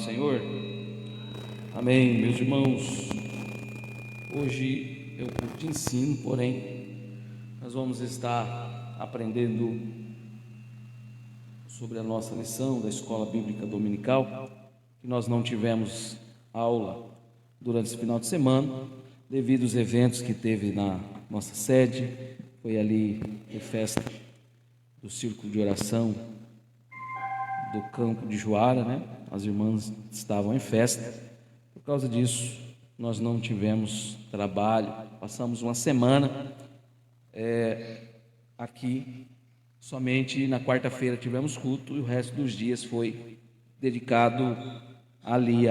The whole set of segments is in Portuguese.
Senhor, amém. Meus irmãos, hoje é o culto de ensino, porém nós vamos estar aprendendo sobre a nossa lição da Escola Bíblica Dominical, que nós não tivemos aula durante esse final de semana, devido aos eventos que teve na nossa sede. Foi ali a festa do Círculo de Oração do campo de Juara, né? As irmãs estavam em festa. Por causa disso, nós não tivemos trabalho. Passamos uma semana aqui. Somente na quarta-feira tivemos culto e o resto dos dias foi dedicado ali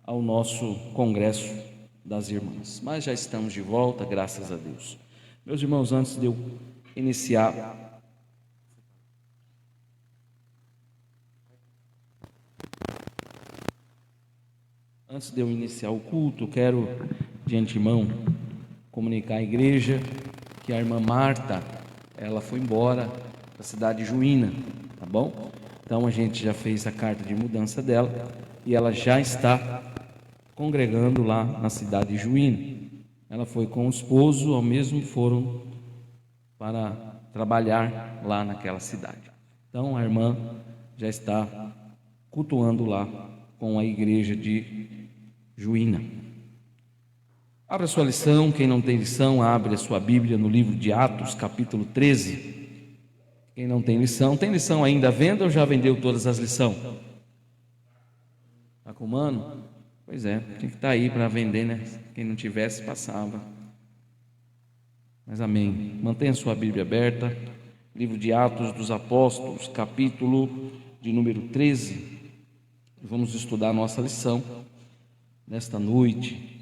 ao nosso congresso das irmãs. Mas já estamos de volta, graças a Deus. Meus irmãos, antes de eu iniciar o culto, eu quero de antemão comunicar à igreja que a irmã Marta, ela foi embora da cidade de Juína, tá bom? Então a gente já fez a carta de mudança dela e ela já está congregando lá na cidade de Juína. Ela foi com o esposo, ao mesmo foram para trabalhar lá naquela cidade. Então a irmã já está cultuando lá com a igreja de Juína. Abra sua lição. Quem não tem lição, abre a sua Bíblia no livro de Atos, capítulo 13. Quem não tem lição ainda à venda ou já vendeu todas as lições? Está com mano? Pois é, tinha que estar aí para vender, né? Quem não tivesse, passava. Mas amém. Mantenha sua Bíblia aberta. Livro de Atos dos Apóstolos, capítulo de número 13. Vamos estudar a nossa lição nesta noite.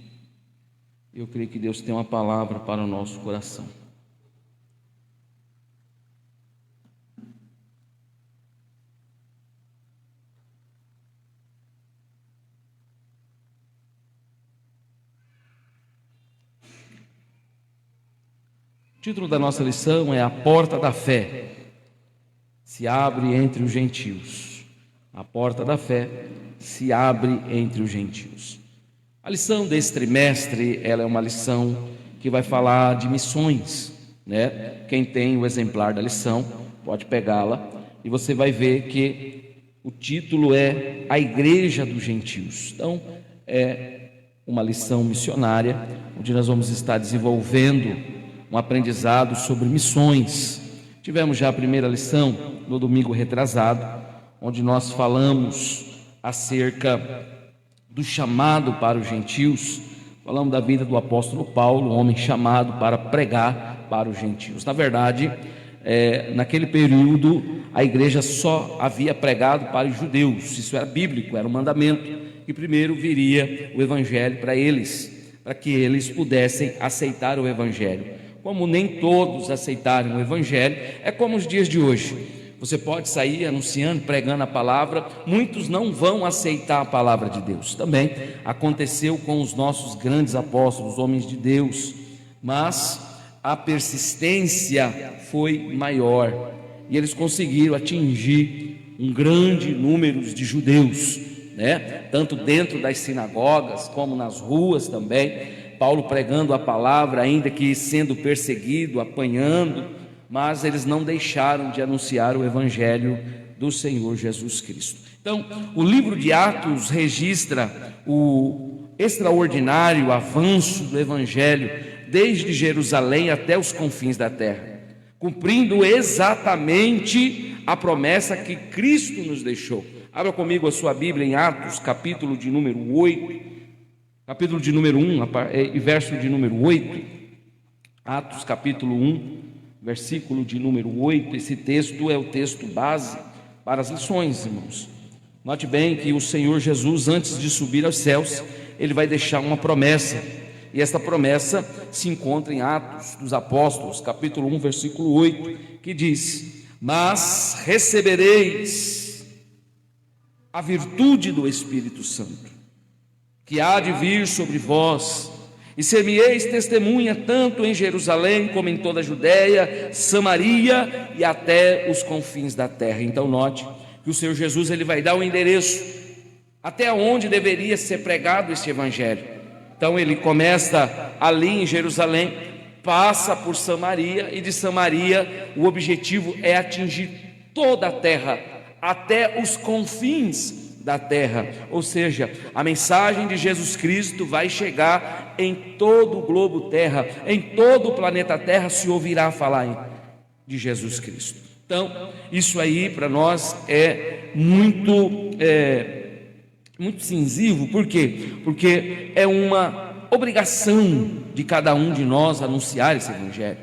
Eu creio que Deus tem uma palavra para o nosso coração. O título da nossa lição é A Porta da Fé se abre entre os gentios. A porta da fé se abre entre os gentios. A lição desse trimestre, ela é uma lição que vai falar de missões, né? Quem tem o exemplar da lição pode pegá-la e você vai ver que o título é A Igreja dos Gentios. Então, é uma lição missionária, onde nós vamos estar desenvolvendo um aprendizado sobre missões. Tivemos já a primeira lição no domingo retrasado, onde nós falamos acerca do chamado para os gentios. Falamos da vida do apóstolo Paulo, um homem chamado para pregar para os gentios. Na verdade, naquele período, a igreja só havia pregado para os judeus. Isso era bíblico, era um mandamento, que primeiro viria o evangelho para eles, para que eles pudessem aceitar o evangelho. Como nem todos aceitaram o evangelho, é como os dias de hoje. Você pode sair anunciando, pregando a palavra, muitos não vão aceitar a palavra de Deus. Também aconteceu com os nossos grandes apóstolos, homens de Deus, mas a persistência foi maior e eles conseguiram atingir um grande número de judeus, né? Tanto dentro das sinagogas como nas ruas também. Paulo pregando a palavra, ainda que sendo perseguido, apanhando, mas eles não deixaram de anunciar o evangelho do Senhor Jesus Cristo. Então, o livro de Atos registra o extraordinário avanço do evangelho desde Jerusalém até os confins da terra, cumprindo exatamente a promessa que Cristo nos deixou. Abra comigo a sua Bíblia em Atos, capítulo de número 8, capítulo de número 1 e verso de número 8. Atos capítulo 1, versículo de número 8, esse texto é o texto base para as lições, irmãos. Note bem que o Senhor Jesus, antes de subir aos céus, ele vai deixar uma promessa, e esta promessa se encontra em Atos dos Apóstolos, capítulo 1, versículo 8, que diz: mas recebereis a virtude do Espírito Santo, que há de vir sobre vós, e ser-me-eis testemunha tanto em Jerusalém como em toda a Judéia, Samaria e até os confins da terra. Então note que o Senhor Jesus ele vai dar o endereço até onde deveria ser pregado este evangelho. Então ele começa ali em Jerusalém, passa por Samaria, e de Samaria o objetivo é atingir toda a terra, até os confins da terra. Ou seja, a mensagem de Jesus Cristo vai chegar em todo o globo terra, em todo o planeta Terra se ouvirá falar de Jesus Cristo. Então, isso aí para nós é muito incisivo. Por quê? Porque é uma obrigação de cada um de nós anunciar esse evangelho,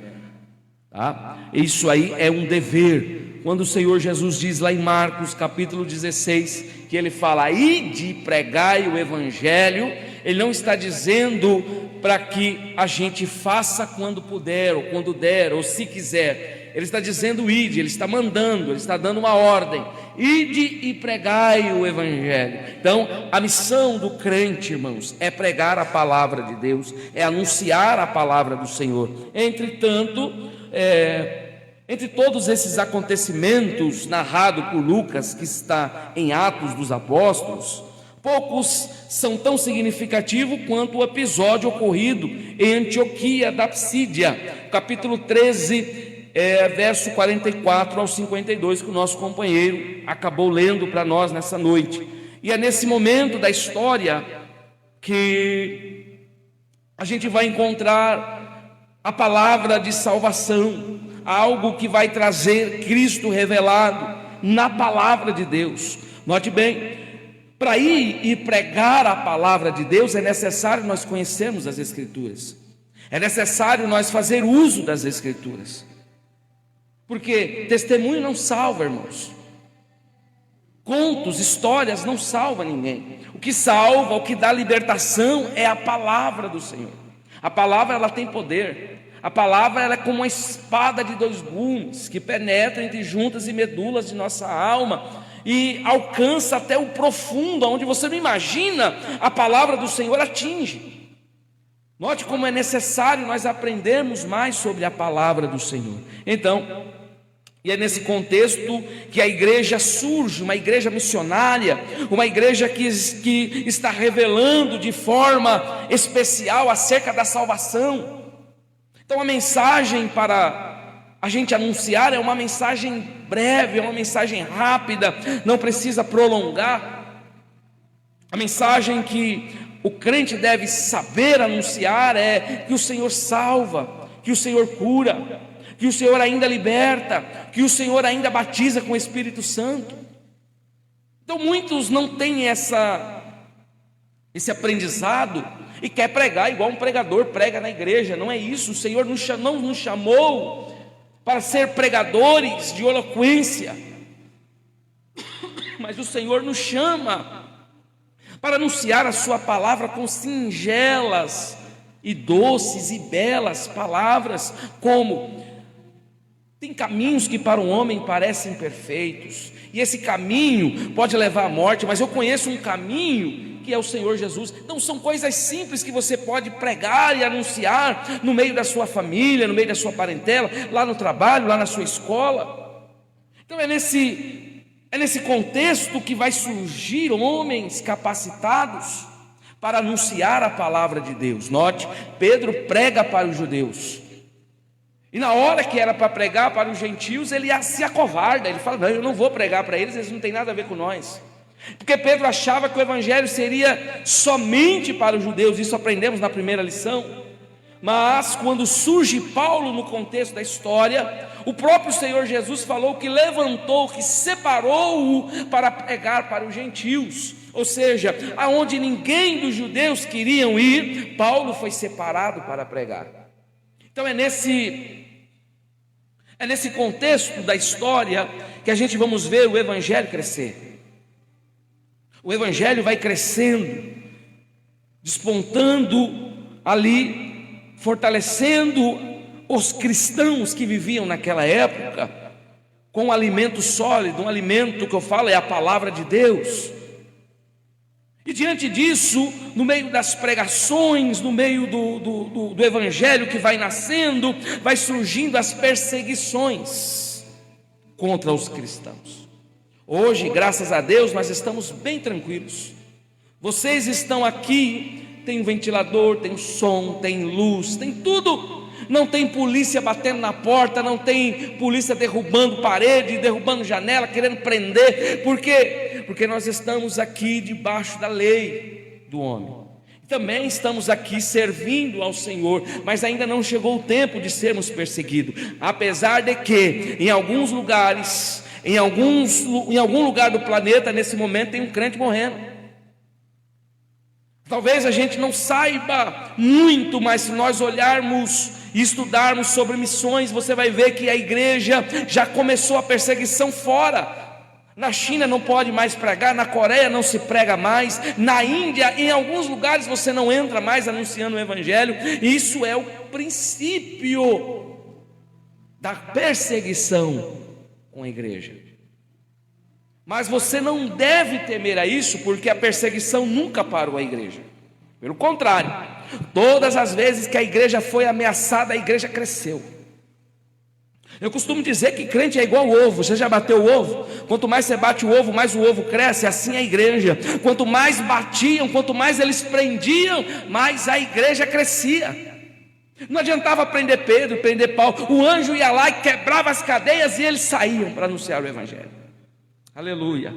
tá? Isso aí é um dever. Quando o Senhor Jesus diz lá em Marcos capítulo 16, que ele fala: ide e pregai o evangelho, ele não está dizendo para que a gente faça quando puder, ou quando der, ou se quiser. Ele está dizendo ide, ele está mandando, ele está dando uma ordem: ide e pregai o evangelho. Então, a missão do crente, irmãos, é pregar a palavra de Deus, é anunciar a palavra do Senhor. Entretanto, entre todos esses acontecimentos narrados por Lucas, que está em Atos dos Apóstolos, poucos são tão significativos quanto o episódio ocorrido em Antioquia da Psídia, capítulo 13, verso 44 ao 52, que o nosso companheiro acabou lendo para nós nessa noite. E é nesse momento da história que a gente vai encontrar a palavra de salvação, algo que vai trazer Cristo revelado na palavra de Deus. Note bem, para ir e pregar a palavra de Deus é necessário nós conhecermos as Escrituras, é necessário nós fazer uso das Escrituras, porque testemunho não salva, irmãos. Contos, histórias não salvam ninguém. O que salva, o que dá libertação é a palavra do Senhor. A palavra, ela tem poder. A palavra, ela é como uma espada de dois gumes, que penetra entre juntas e medulas de nossa alma e alcança até o profundo, onde você não imagina. A palavra do Senhor atinge. Note como é necessário nós aprendermos mais sobre a palavra do Senhor. Então, e é nesse contexto que a igreja surge, uma igreja missionária, uma igreja que está revelando de forma especial acerca da salvação. Então a mensagem para a gente anunciar é uma mensagem breve, é uma mensagem rápida, não precisa prolongar. A mensagem que o crente deve saber anunciar é que o Senhor salva, que o Senhor cura, que o Senhor ainda liberta, que o Senhor ainda batiza com o Espírito Santo. Então muitos não têm esse aprendizado e quer pregar igual um pregador prega na igreja. Não é isso. O Senhor não nos chamou para ser pregadores de eloquência, mas o Senhor nos chama para anunciar a sua palavra com singelas e doces e belas palavras, como: tem caminhos que para o homem parecem perfeitos, e esse caminho pode levar à morte, mas eu conheço um caminho que é o Senhor Jesus. Então são coisas simples que você pode pregar e anunciar no meio da sua família, no meio da sua parentela, lá no trabalho, lá na sua escola. Então é nesse contexto que vai surgir homens capacitados para anunciar a palavra de Deus. Note, Pedro prega para os judeus, e na hora que era para pregar para os gentios, ele se acovarda, ele fala: não, eu não vou pregar para eles não tem nada a ver com nós. Porque Pedro achava que o evangelho seria somente para os judeus, isso aprendemos na primeira lição. Mas quando surge Paulo no contexto da história, o próprio Senhor Jesus falou que levantou, que separou-o para pregar para os gentios. Ou seja, aonde ninguém dos judeus queriam ir, Paulo foi separado para pregar. Então é nesse contexto da história que a gente vamos ver o evangelho crescer. O evangelho vai crescendo, despontando ali, fortalecendo os cristãos que viviam naquela época com um alimento sólido, um alimento que eu falo é a palavra de Deus. E diante disso, no meio das pregações, no meio do evangelho que vai nascendo, vai surgindo as perseguições contra os cristãos. Hoje, graças a Deus, nós estamos bem tranquilos. Vocês estão aqui, tem um ventilador, tem som, tem luz, tem tudo. Não tem polícia batendo na porta, não tem polícia derrubando parede, derrubando janela, querendo prender. Por quê? Porque nós estamos aqui debaixo da lei do homem. Também estamos aqui servindo ao Senhor, mas ainda não chegou o tempo de sermos perseguidos. Apesar de que em alguns lugares, em algum lugar do planeta, nesse momento tem um crente morrendo. Talvez a gente não saiba muito, mas se nós olharmos e estudarmos sobre missões, você vai ver que a igreja já começou a perseguição fora. Na China não pode mais pregar, na Coreia não se prega mais, na Índia, em alguns lugares você não entra mais anunciando o Evangelho. Isso é o princípio da perseguição com a igreja. Mas você não deve temer a isso, porque a perseguição nunca parou a igreja. Pelo contrário, todas as vezes que a igreja foi ameaçada, a igreja cresceu. Eu costumo dizer que crente é igual ovo. Você já bateu o ovo? Quanto mais você bate o ovo, mais o ovo cresce. Assim é a igreja. Quanto mais batiam, quanto mais eles prendiam, mais a igreja crescia. Não adiantava prender Pedro, prender Paulo. O anjo ia lá e quebrava as cadeias e eles saíam para anunciar o Evangelho. Aleluia.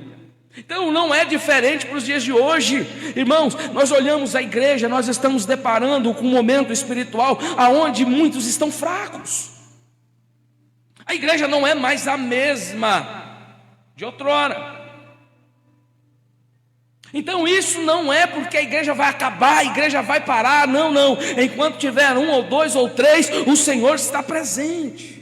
Então não é diferente para os dias de hoje. Irmãos, nós olhamos a igreja, nós estamos deparando com um momento espiritual aonde muitos estão fracos. A igreja não é mais a mesma de outrora. Então isso não é porque a igreja vai acabar, a igreja vai parar. Não, não. Enquanto tiver um ou dois ou três, o Senhor está presente.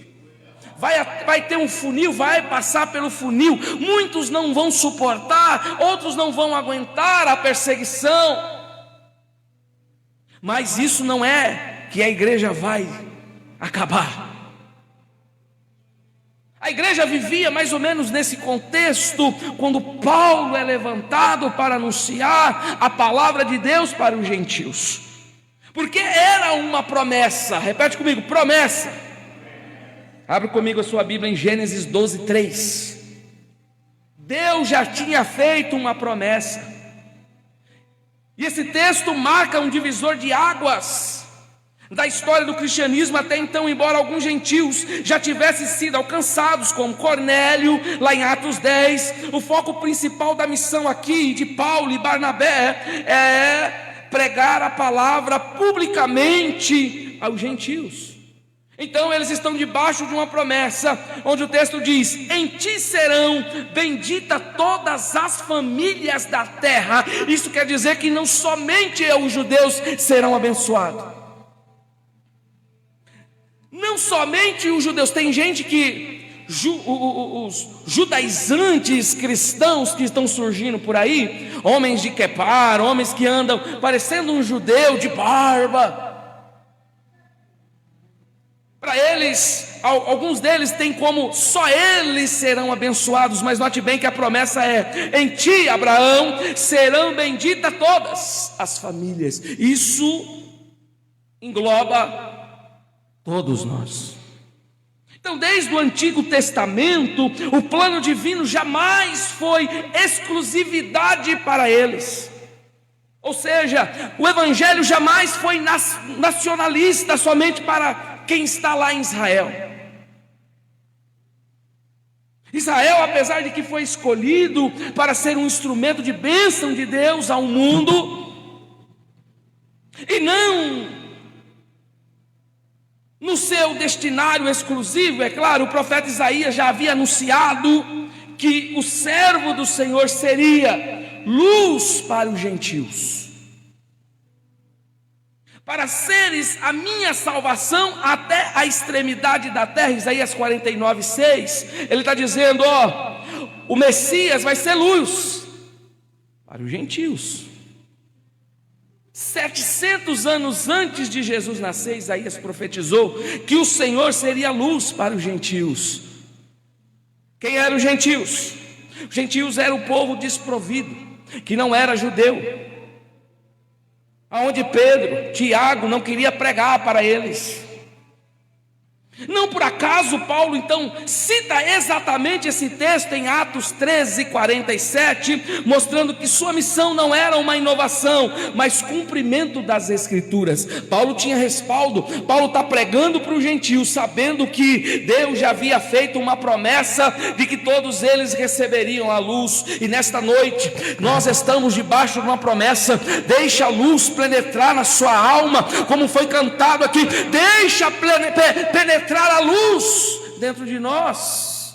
Vai ter um funil, vai passar pelo funil. Muitos não vão suportar, outros não vão aguentar a perseguição. Mas isso não é que a igreja vai acabar. A igreja vivia mais ou menos nesse contexto, quando Paulo é levantado para anunciar a palavra de Deus para os gentios. Porque era uma promessa. Repete comigo, promessa. Abre comigo a sua Bíblia em Gênesis 12:3. Deus já tinha feito uma promessa. E esse texto marca um divisor de águas da história do cristianismo até então. Embora alguns gentios já tivessem sido alcançados, como Cornélio, lá em Atos 10, o foco principal da missão aqui de Paulo e Barnabé é pregar a palavra publicamente aos gentios. Então eles estão debaixo de uma promessa, onde o texto diz: em ti serão benditas todas as famílias da terra. Isso quer dizer que não somente os judeus serão abençoados. Não somente os judeus, tem gente que, os judaizantes cristãos que estão surgindo por aí, homens de quepar, homens que andam parecendo um judeu de barba. Para eles, alguns deles têm como só eles serão abençoados, mas note bem que a promessa é: em ti, Abraão, serão benditas todas as famílias. Isso engloba todos nós. Então, desde o Antigo Testamento, o plano divino jamais foi exclusividade para eles. Ou seja, o Evangelho jamais foi nacionalista somente para quem está lá em Israel. Israel, apesar de que foi escolhido para ser um instrumento de bênção de Deus ao mundo, e não no seu destinário exclusivo, é claro, o profeta Isaías já havia anunciado que o servo do Senhor seria luz para os gentios. Para seres a minha salvação até a extremidade da terra. Isaías 49:6, ele está dizendo: o Messias vai ser luz para os gentios. 700 anos antes de Jesus nascer, Isaías profetizou que o Senhor seria luz para os gentios. Quem eram os gentios? Os gentios eram o povo desprovido, que não era judeu, aonde Pedro, Tiago não queria pregar para eles. Não por acaso Paulo então cita exatamente esse texto em Atos 13:47, mostrando que sua missão não era uma inovação, mas cumprimento das Escrituras. Paulo tinha respaldo. Paulo está pregando para os gentios, sabendo que Deus já havia feito uma promessa de que todos eles receberiam a luz. E nesta noite nós estamos debaixo de uma promessa: deixa a luz penetrar na sua alma, como foi cantado aqui, deixa penetrar a luz dentro de nós.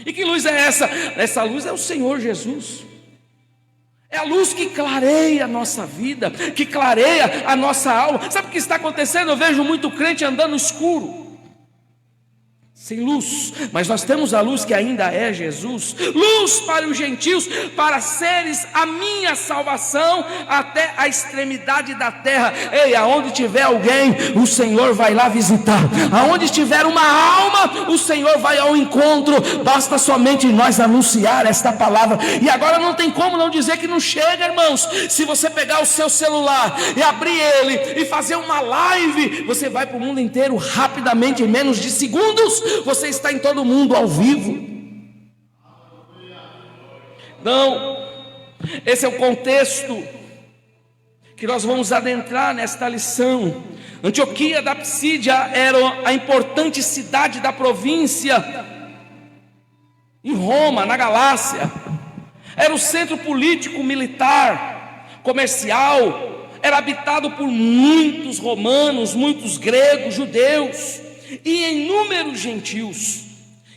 E que luz é essa? Essa luz é o Senhor Jesus. É a luz que clareia a nossa vida, que clareia a nossa alma. Sabe o que está acontecendo? Eu vejo muito crente andando no escuro, sem luz, mas nós temos a luz que ainda é Jesus, luz para os gentios, para seres a minha salvação até a extremidade da terra. Ei, aonde tiver alguém, o Senhor vai lá visitar. Aonde tiver uma alma, o Senhor vai ao encontro. Basta somente nós anunciar esta palavra. E agora não tem como não dizer que não chega, irmãos. Se você pegar o seu celular e abrir ele e fazer uma live, você vai para o mundo inteiro rapidamente, em menos de segundos. Você está em todo mundo ao vivo. Então, esse é o contexto que nós vamos adentrar nesta lição. Antioquia da Psídia era a importante cidade da província em Roma, na Galácia. Era o centro político, militar, comercial. Era habitado por muitos romanos, muitos gregos, judeus e inúmeros gentios.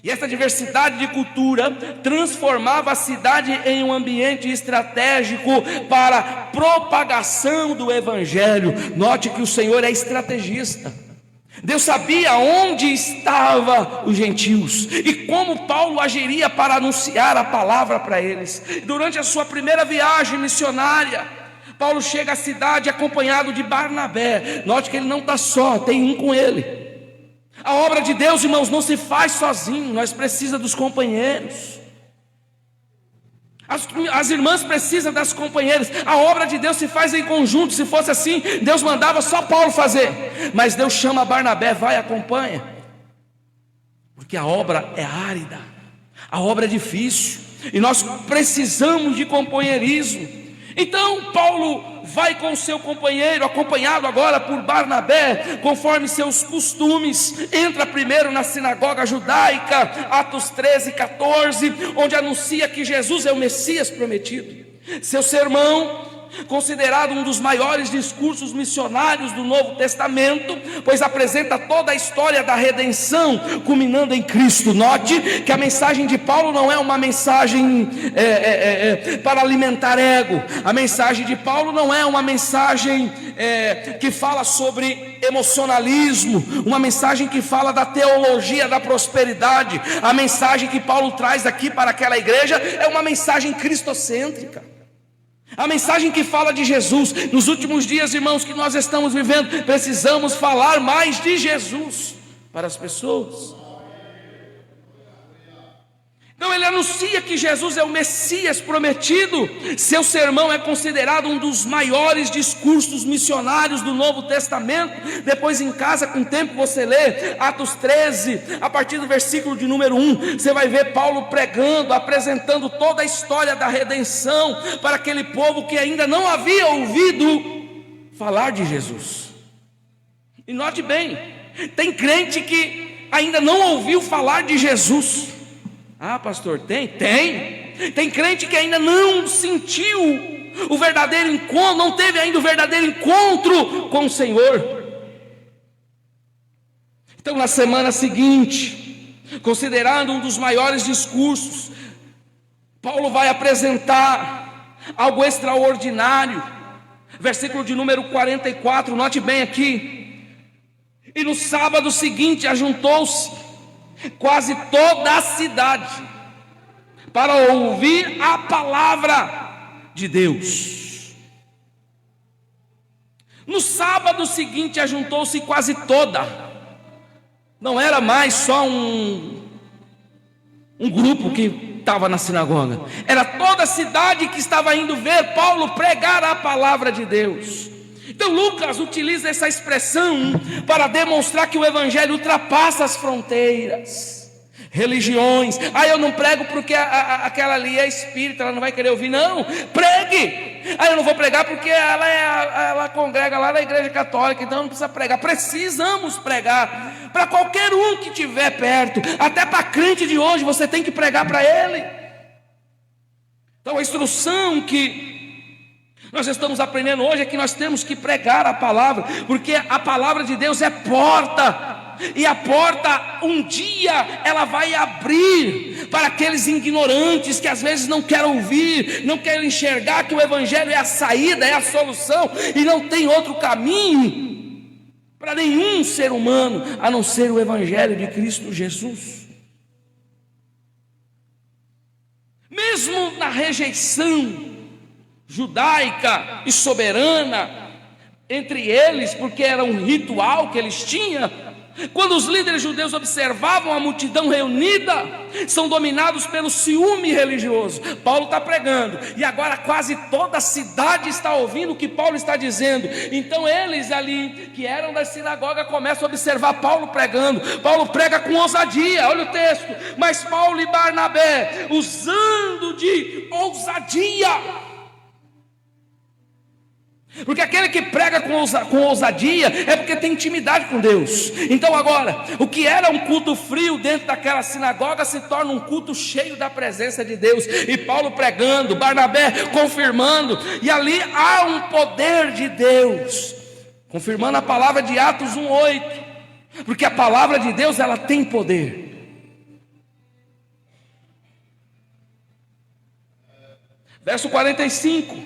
E essa diversidade de cultura transformava a cidade em um ambiente estratégico para a propagação do Evangelho. Note que o Senhor é estrategista. Deus sabia onde estavam os gentios e como Paulo agiria para anunciar a palavra para eles. Durante a sua primeira viagem missionária, Paulo chega à cidade acompanhado de Barnabé. Note que ele não está só, tem um com ele. A obra de Deus, irmãos, não se faz sozinho, nós precisamos dos companheiros. As irmãs precisam das companheiras. A obra de Deus se faz em conjunto. Se fosse assim, Deus mandava só Paulo fazer, mas Deus chama Barnabé, vai, acompanha, porque a obra é árida, a obra é difícil, e nós precisamos de companheirismo. Então Paulo vai com o seu companheiro, acompanhado agora por Barnabé, conforme seus costumes. Entra primeiro na sinagoga judaica, Atos 13:14, onde anuncia que Jesus é o Messias prometido. Seu sermão, considerado um dos maiores discursos missionários do Novo Testamento, pois apresenta toda a história da redenção, culminando em Cristo. Note que a mensagem de Paulo não é uma mensagem para alimentar ego. A mensagem de Paulo não é uma mensagem que fala sobre emocionalismo, uma mensagem que fala da teologia da prosperidade. A mensagem que Paulo traz aqui para aquela igreja é uma mensagem cristocêntrica. A mensagem que fala de Jesus. Nos últimos dias, irmãos, que nós estamos vivendo, precisamos falar mais de Jesus para as pessoas. Então ele anuncia que Jesus é o Messias prometido. Seu sermão é considerado um dos maiores discursos missionários do Novo Testamento. Depois em casa, com o tempo, você lê Atos 13, a partir do versículo de número 1, você vai ver Paulo pregando, apresentando toda a história da redenção para aquele povo que ainda não havia ouvido falar de Jesus. E note bem, tem crente que ainda não ouviu falar de Jesus. Ah, pastor, tem crente que ainda não sentiu o verdadeiro encontro, não teve ainda o verdadeiro encontro com o Senhor. Então na semana seguinte, considerando um dos maiores discursos, Paulo vai apresentar algo extraordinário. Versículo de número 44, note bem aqui. E no sábado seguinte ajuntou-se quase toda a cidade para ouvir a palavra de Deus. No sábado seguinte ajuntou-se quase toda. Não era mais só um grupo que estava na sinagoga. Era toda a cidade que estava indo ver Paulo pregar a palavra de Deus. Então Lucas utiliza essa expressão para demonstrar que o evangelho ultrapassa as fronteiras, religiões. Eu não prego porque aquela ali é espírita, ela não vai querer ouvir. Não, pregue. Eu não vou pregar porque ela congrega lá na igreja católica, então não precisa pregar. Precisamos pregar para qualquer um que estiver perto, até para crente de hoje você tem que pregar para ele. Então a instrução que nós estamos aprendendo hoje é que nós temos que pregar a palavra, porque a palavra de Deus é porta, e a porta um dia ela vai abrir para aqueles ignorantes que às vezes não querem ouvir, não querem enxergar que o evangelho é a saída, é a solução, e não tem outro caminho para nenhum ser humano a não ser o evangelho de Cristo Jesus. Mesmo na rejeição judaica e soberana entre eles, porque era um ritual que eles tinham, quando os líderes judeus observavam a multidão reunida, são dominados pelo ciúme religioso. Paulo está pregando, e agora quase toda a cidade está ouvindo o que Paulo está dizendo. Então eles ali, que eram da sinagoga, começam a observar Paulo pregando. Paulo prega com ousadia, olha o texto. Mas Paulo e Barnabé, usando de ousadia, porque aquele que prega com ousadia é porque tem intimidade com Deus. Então agora, o que era um culto frio dentro daquela sinagoga se torna um culto cheio da presença de Deus. E Paulo pregando, Barnabé confirmando, e ali há um poder de Deus, confirmando a palavra de Atos 1:8, porque a palavra de Deus ela tem poder. Verso 45: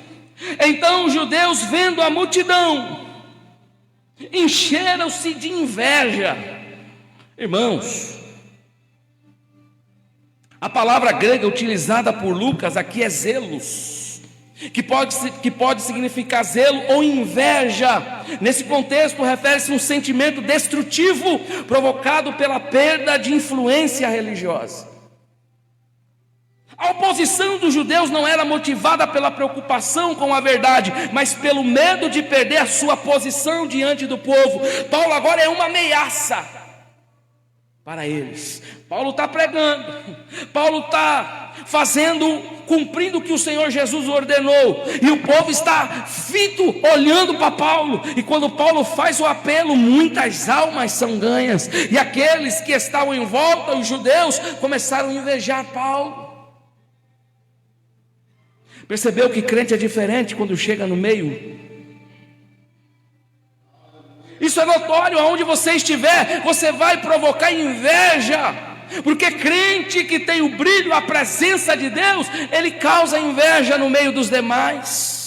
Então os judeus, vendo a multidão, encheram-se de inveja. Irmãos, a palavra grega utilizada por Lucas aqui é zelos, que pode significar zelo ou inveja. Nesse contexto refere-se a um sentimento destrutivo provocado pela perda de influência religiosa. A oposição dos judeus não era motivada pela preocupação com a verdade, mas pelo medo de perder a sua posição diante do povo. Paulo agora é uma ameaça para eles. Paulo está pregando, Paulo está cumprindo o que o Senhor Jesus ordenou, e o povo está fito olhando para Paulo. E quando Paulo faz o apelo, muitas almas são ganhas, e aqueles que estavam em volta, os judeus, começaram a invejar Paulo. Percebeu que crente é diferente quando chega no meio? Isso é notório, aonde você estiver, você vai provocar inveja, porque crente que tem o brilho, a presença de Deus, ele causa inveja no meio dos demais.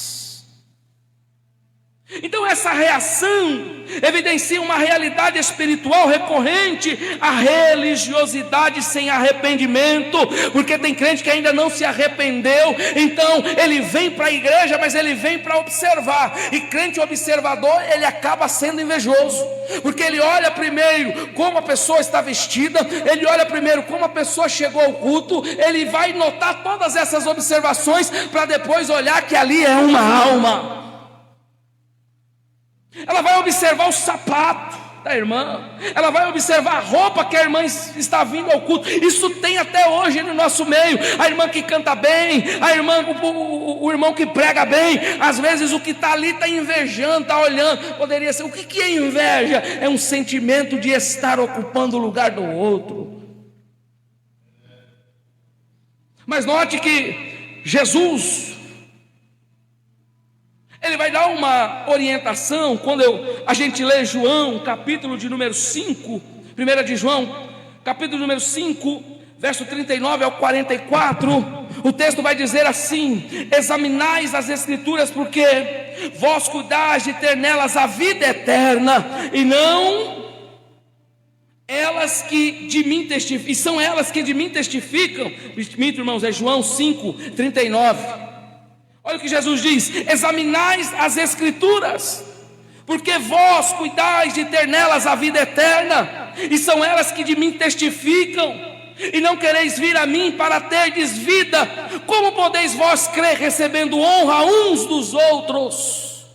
Então essa reação evidencia uma realidade espiritual recorrente, a religiosidade sem arrependimento, porque tem crente que ainda não se arrependeu, então ele vem para a igreja, mas ele vem para observar, e crente observador, ele acaba sendo invejoso, porque ele olha primeiro como a pessoa está vestida, ele olha primeiro como a pessoa chegou ao culto, ele vai notar todas essas observações, para depois olhar que ali é uma alma. Ela vai observar o sapato da irmã, ela vai observar a roupa que a irmã está vindo ao culto. Isso tem até hoje no nosso meio. A irmã que canta bem, o irmão que prega bem, às vezes o que está ali está invejando, está olhando. Poderia ser, o que é inveja? É um sentimento de estar ocupando o lugar do outro. Mas note que Jesus, ele vai dar uma orientação quando a gente lê João, capítulo de número 5, 1 de João, capítulo número 5, verso 39 ao 44, o texto vai dizer assim: examinais as escrituras, porque vós cuidais de ter nelas a vida eterna, e não elas que de mim testificam, e são elas que de mim testificam. Minto, irmãos, é João 5, 39. Olha o que Jesus diz: examinais as escrituras, porque vós cuidais de ter nelas a vida eterna, e são elas que de mim testificam, e não quereis vir a mim para terdes vida. Como podeis vós crer recebendo honra uns dos outros?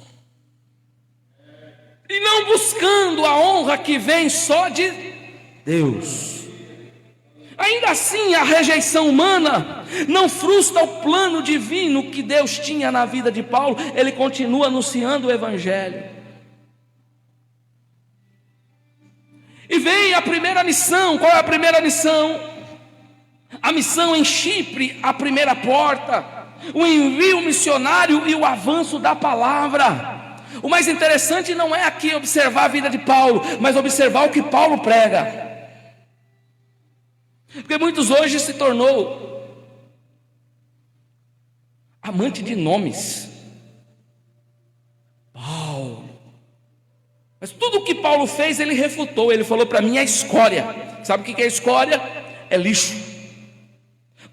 não buscando a honra que vem só de Deus. Ainda assim, a rejeição humana não frustra o plano divino que Deus tinha na vida de Paulo. Ele continua anunciando o Evangelho. E vem a primeira missão. Qual é a primeira missão? A missão em Chipre, a primeira porta, o envio missionário e o avanço da palavra. O mais interessante não é aqui observar a vida de Paulo, mas observar o que Paulo prega. Porque muitos hoje se tornou amante de nomes. Paulo. Mas tudo o que Paulo fez, ele refutou. Ele falou: para mim é escória. Sabe o que é escória? É lixo.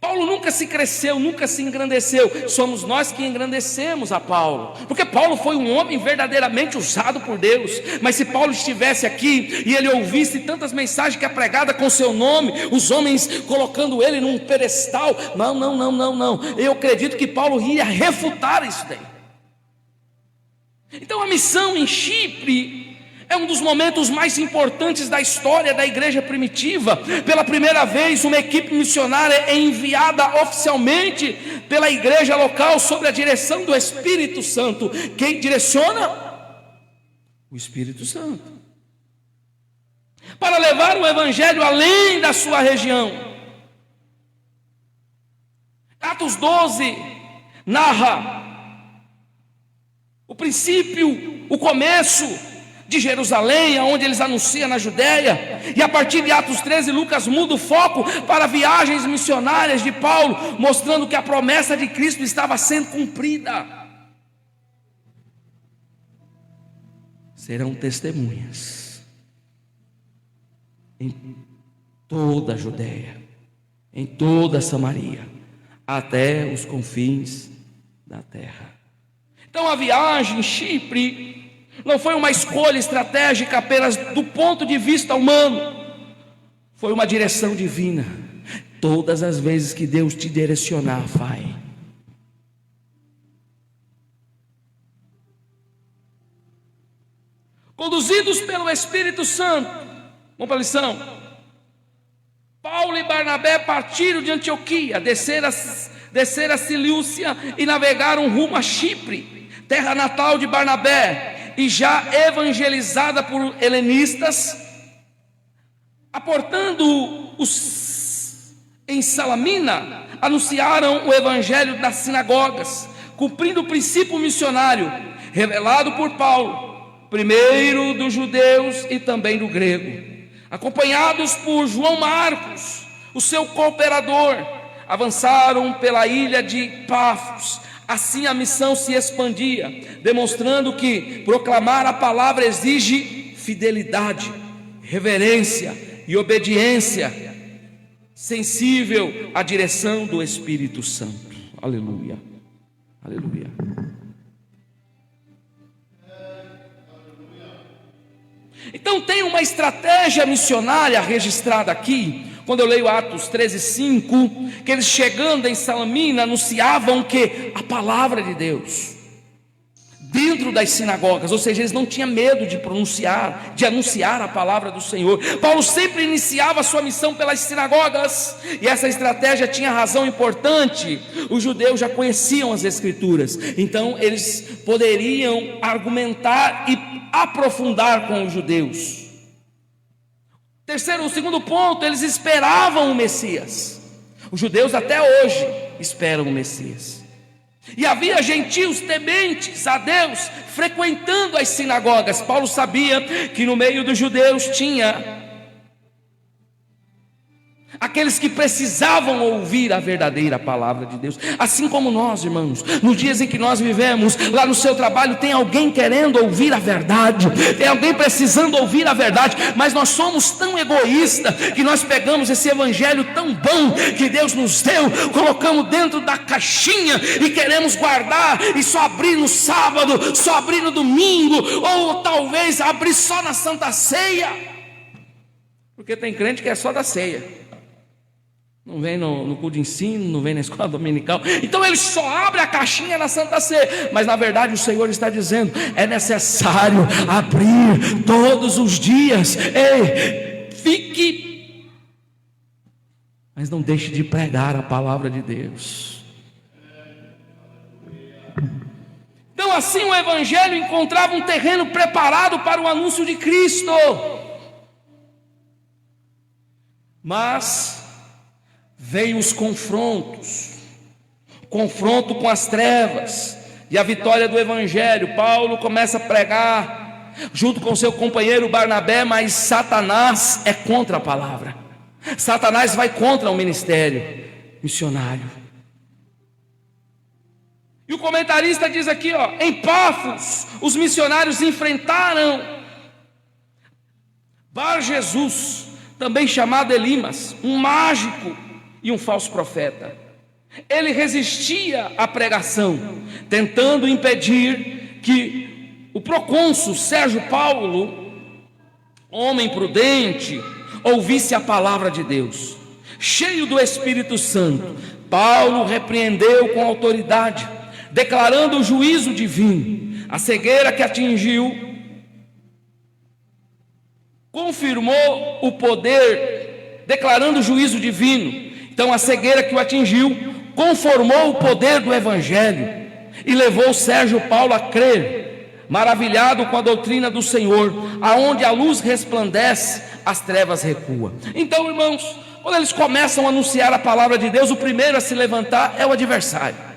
Paulo nunca se cresceu, nunca se engrandeceu. Somos nós que engrandecemos a Paulo, porque Paulo foi um homem verdadeiramente usado por Deus. Mas se Paulo estivesse aqui e ele ouvisse tantas mensagens que é pregada com seu nome, os homens colocando ele num pedestal, não, eu acredito que Paulo ia refutar isso daí. Então a missão em Chipre é um dos momentos mais importantes da história da igreja primitiva. Pela primeira vez, uma equipe missionária é enviada oficialmente pela igreja local sob a direção do Espírito Santo. Quem direciona? O Espírito Santo. Para levar o evangelho além da sua região. Atos 12 narra o princípio, o começo de Jerusalém, onde eles anunciam na Judéia. E a partir de Atos 13, Lucas muda o foco para viagens missionárias de Paulo, mostrando que a promessa de Cristo estava sendo cumprida. Serão testemunhas em toda a Judéia, em toda a Samaria, até os confins da terra. Então a viagem em Chipre não foi uma escolha estratégica apenas do ponto de vista humano, foi uma direção divina. Todas as vezes que Deus te direcionar, vai. Conduzidos pelo Espírito Santo, vamos para a lição. Paulo e Barnabé partiram de Antioquia, desceram a Cilícia e navegaram rumo a Chipre, terra natal de Barnabé, e já evangelizada por helenistas, aportando em Salamina, anunciaram o evangelho das sinagogas, cumprindo o princípio missionário revelado por Paulo, primeiro dos judeus e também do grego. Acompanhados por João Marcos, o seu cooperador, avançaram pela ilha de Pafos. Assim a missão se expandia, demonstrando que proclamar a palavra exige fidelidade, reverência e obediência, sensível à direção do Espírito Santo. Aleluia, aleluia. Então tem uma estratégia missionária registrada aqui. Quando eu leio Atos 13:5, que eles chegando em Salamina anunciavam que a palavra de Deus dentro das sinagogas, ou seja, eles não tinham medo de anunciar a palavra do Senhor. Paulo sempre iniciava a sua missão pelas sinagogas, e essa estratégia tinha razão importante. Os judeus já conheciam as Escrituras, então eles poderiam argumentar e aprofundar com os judeus. O segundo ponto, eles esperavam o Messias. Os judeus até hoje esperam o Messias. E havia gentios tementes a Deus frequentando as sinagogas. Paulo sabia que no meio dos judeus tinha aqueles que precisavam ouvir a verdadeira palavra de Deus. Assim como nós, irmãos, nos dias em que nós vivemos, lá no seu trabalho tem alguém querendo ouvir a verdade, tem alguém precisando ouvir a verdade, mas nós somos tão egoístas que nós pegamos esse evangelho tão bom que Deus nos deu, colocamos dentro da caixinha e queremos guardar e só abrir no sábado, só abrir no domingo, ou talvez abrir só na Santa Ceia, porque tem crente que é só da ceia. Não vem no culto de ensino, não vem na escola dominical. Então ele só abre a caixinha na Santa Ceia. Mas na verdade o Senhor está dizendo: é necessário abrir todos os dias. Ei, fique, mas não deixe de pregar a palavra de Deus. Então assim o Evangelho encontrava um terreno preparado para o anúncio de Cristo. Mas veio os confrontos, confronto com as trevas e a vitória do Evangelho. Paulo começa a pregar junto com seu companheiro Barnabé, mas Satanás é contra a palavra. Satanás vai contra o ministério missionário. E o comentarista diz aqui, em Pafos, os missionários enfrentaram Bar-Jesus, também chamado Elimas, um mágico e um falso profeta. Ele resistia à pregação, tentando impedir que o procônsul Sérgio Paulo, homem prudente, ouvisse a palavra de Deus. Cheio do Espírito Santo, Paulo repreendeu com autoridade, declarando o juízo divino. A cegueira que atingiu confirmou o poder, declarando o juízo divino. Então a cegueira que o atingiu conformou o poder do Evangelho e levou Sérgio Paulo a crer, maravilhado com a doutrina do Senhor. Aonde a luz resplandece, as trevas recuam. Então, irmãos, quando eles começam a anunciar a palavra de Deus, o primeiro a se levantar é o adversário.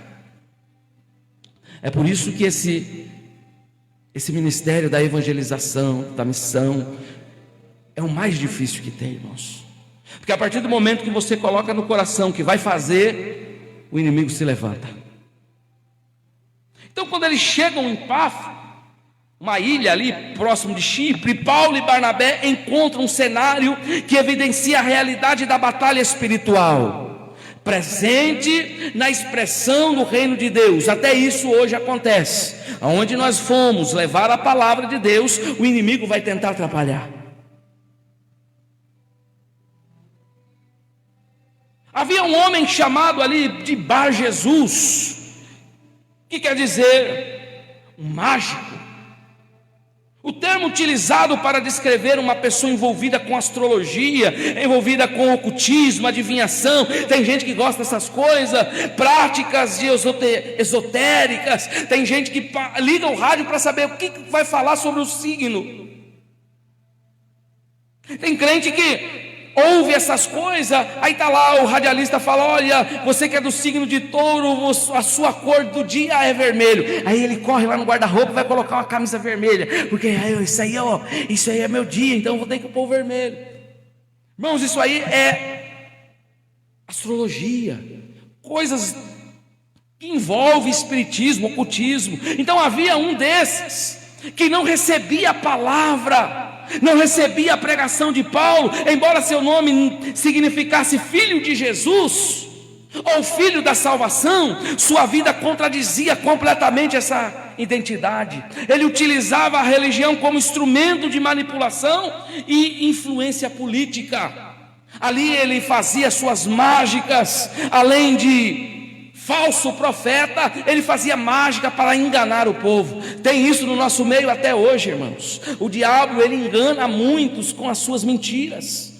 É por isso que esse ministério da evangelização, da missão, é o mais difícil que tem, irmãos. Porque a partir do momento que você coloca no coração que vai fazer, o inimigo se levanta. Então quando eles chegam em Pafos, uma ilha ali próximo de Chipre, Paulo e Barnabé encontram um cenário que evidencia a realidade da batalha espiritual, presente na expressão do reino de Deus. Até isso hoje acontece. Aonde nós fomos levar a palavra de Deus, o inimigo vai tentar atrapalhar. Havia um homem chamado ali de Bar-Jesus, que quer dizer um mágico. O termo utilizado para descrever uma pessoa envolvida com astrologia, envolvida com ocultismo, adivinhação. Tem gente que gosta dessas coisas, práticas de esotéricas. Tem gente que liga o rádio para saber o que vai falar sobre o signo. Tem crente que ouve essas coisas, aí está lá o radialista fala: olha, você que é do signo de touro, a sua cor do dia é vermelho. Aí ele corre lá no guarda-roupa e vai colocar uma camisa vermelha, porque isso aí é meu dia, então eu vou ter que pôr o vermelho. Irmãos, isso aí é astrologia, coisas que envolvem espiritismo, ocultismo. Então havia um desses que não recebia a palavra, não recebia a pregação de Paulo, embora seu nome significasse filho de Jesus, ou filho da salvação. Sua vida contradizia completamente essa identidade. Ele utilizava a religião como instrumento de manipulação e influência política. Ali ele fazia suas mágicas, além de falso profeta, ele fazia mágica para enganar o povo. Tem isso no nosso meio até hoje, irmãos. O diabo, ele engana muitos com as suas mentiras.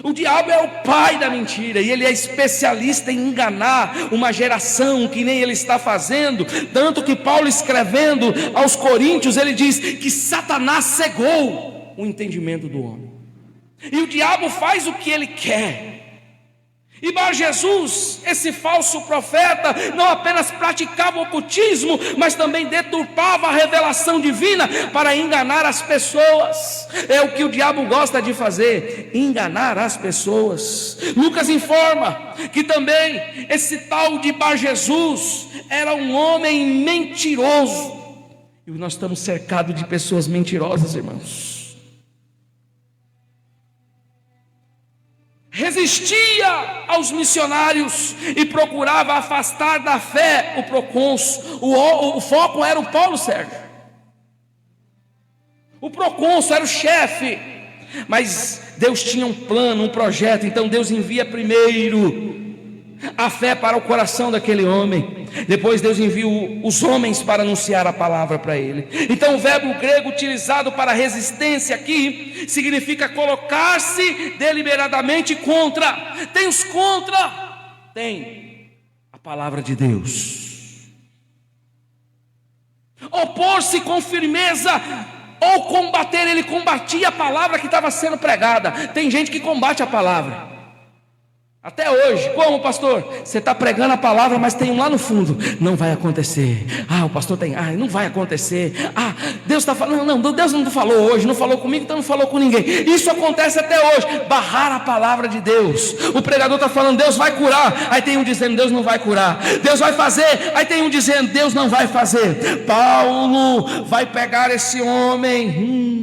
O diabo é o pai da mentira, e ele é especialista em enganar uma geração, que nem ele está fazendo. Tanto que Paulo, escrevendo aos Coríntios, ele diz que Satanás cegou o entendimento do homem, e o diabo faz o que ele quer. E Bar-Jesus, esse falso profeta, não apenas praticava o ocultismo, mas também deturpava a revelação divina para enganar as pessoas. É o que o diabo gosta de fazer, enganar as pessoas. Lucas informa que também esse tal de Bar-Jesus era um homem mentiroso. E nós estamos cercados de pessoas mentirosas, irmãos. Resistia aos missionários e procurava afastar da fé o procônsul. O foco era o Paulo Sérgio. O procônsul era o chefe, mas Deus tinha um plano, um projeto. Então Deus envia primeiro a fé para o coração daquele homem. Depois Deus envia os homens para anunciar a palavra para ele. Então o verbo grego utilizado para resistência aqui significa colocar-se deliberadamente contra. Tem os contra? Tem a palavra de Deus. Opor-se com firmeza ou combater. Ele combatia a palavra que estava sendo pregada. Tem gente que combate a palavra até hoje. Como, pastor? Você está pregando a palavra, mas tem um lá no fundo: não vai acontecer. O pastor tem, não vai acontecer. Deus está falando, não, Deus não falou hoje, não falou comigo, então não falou com ninguém. Isso acontece até hoje. Barrar a palavra de Deus. O pregador está falando, Deus vai curar, aí tem um dizendo, Deus não vai curar. Deus vai fazer, aí tem um dizendo, Deus não vai fazer. Paulo vai pegar esse homem.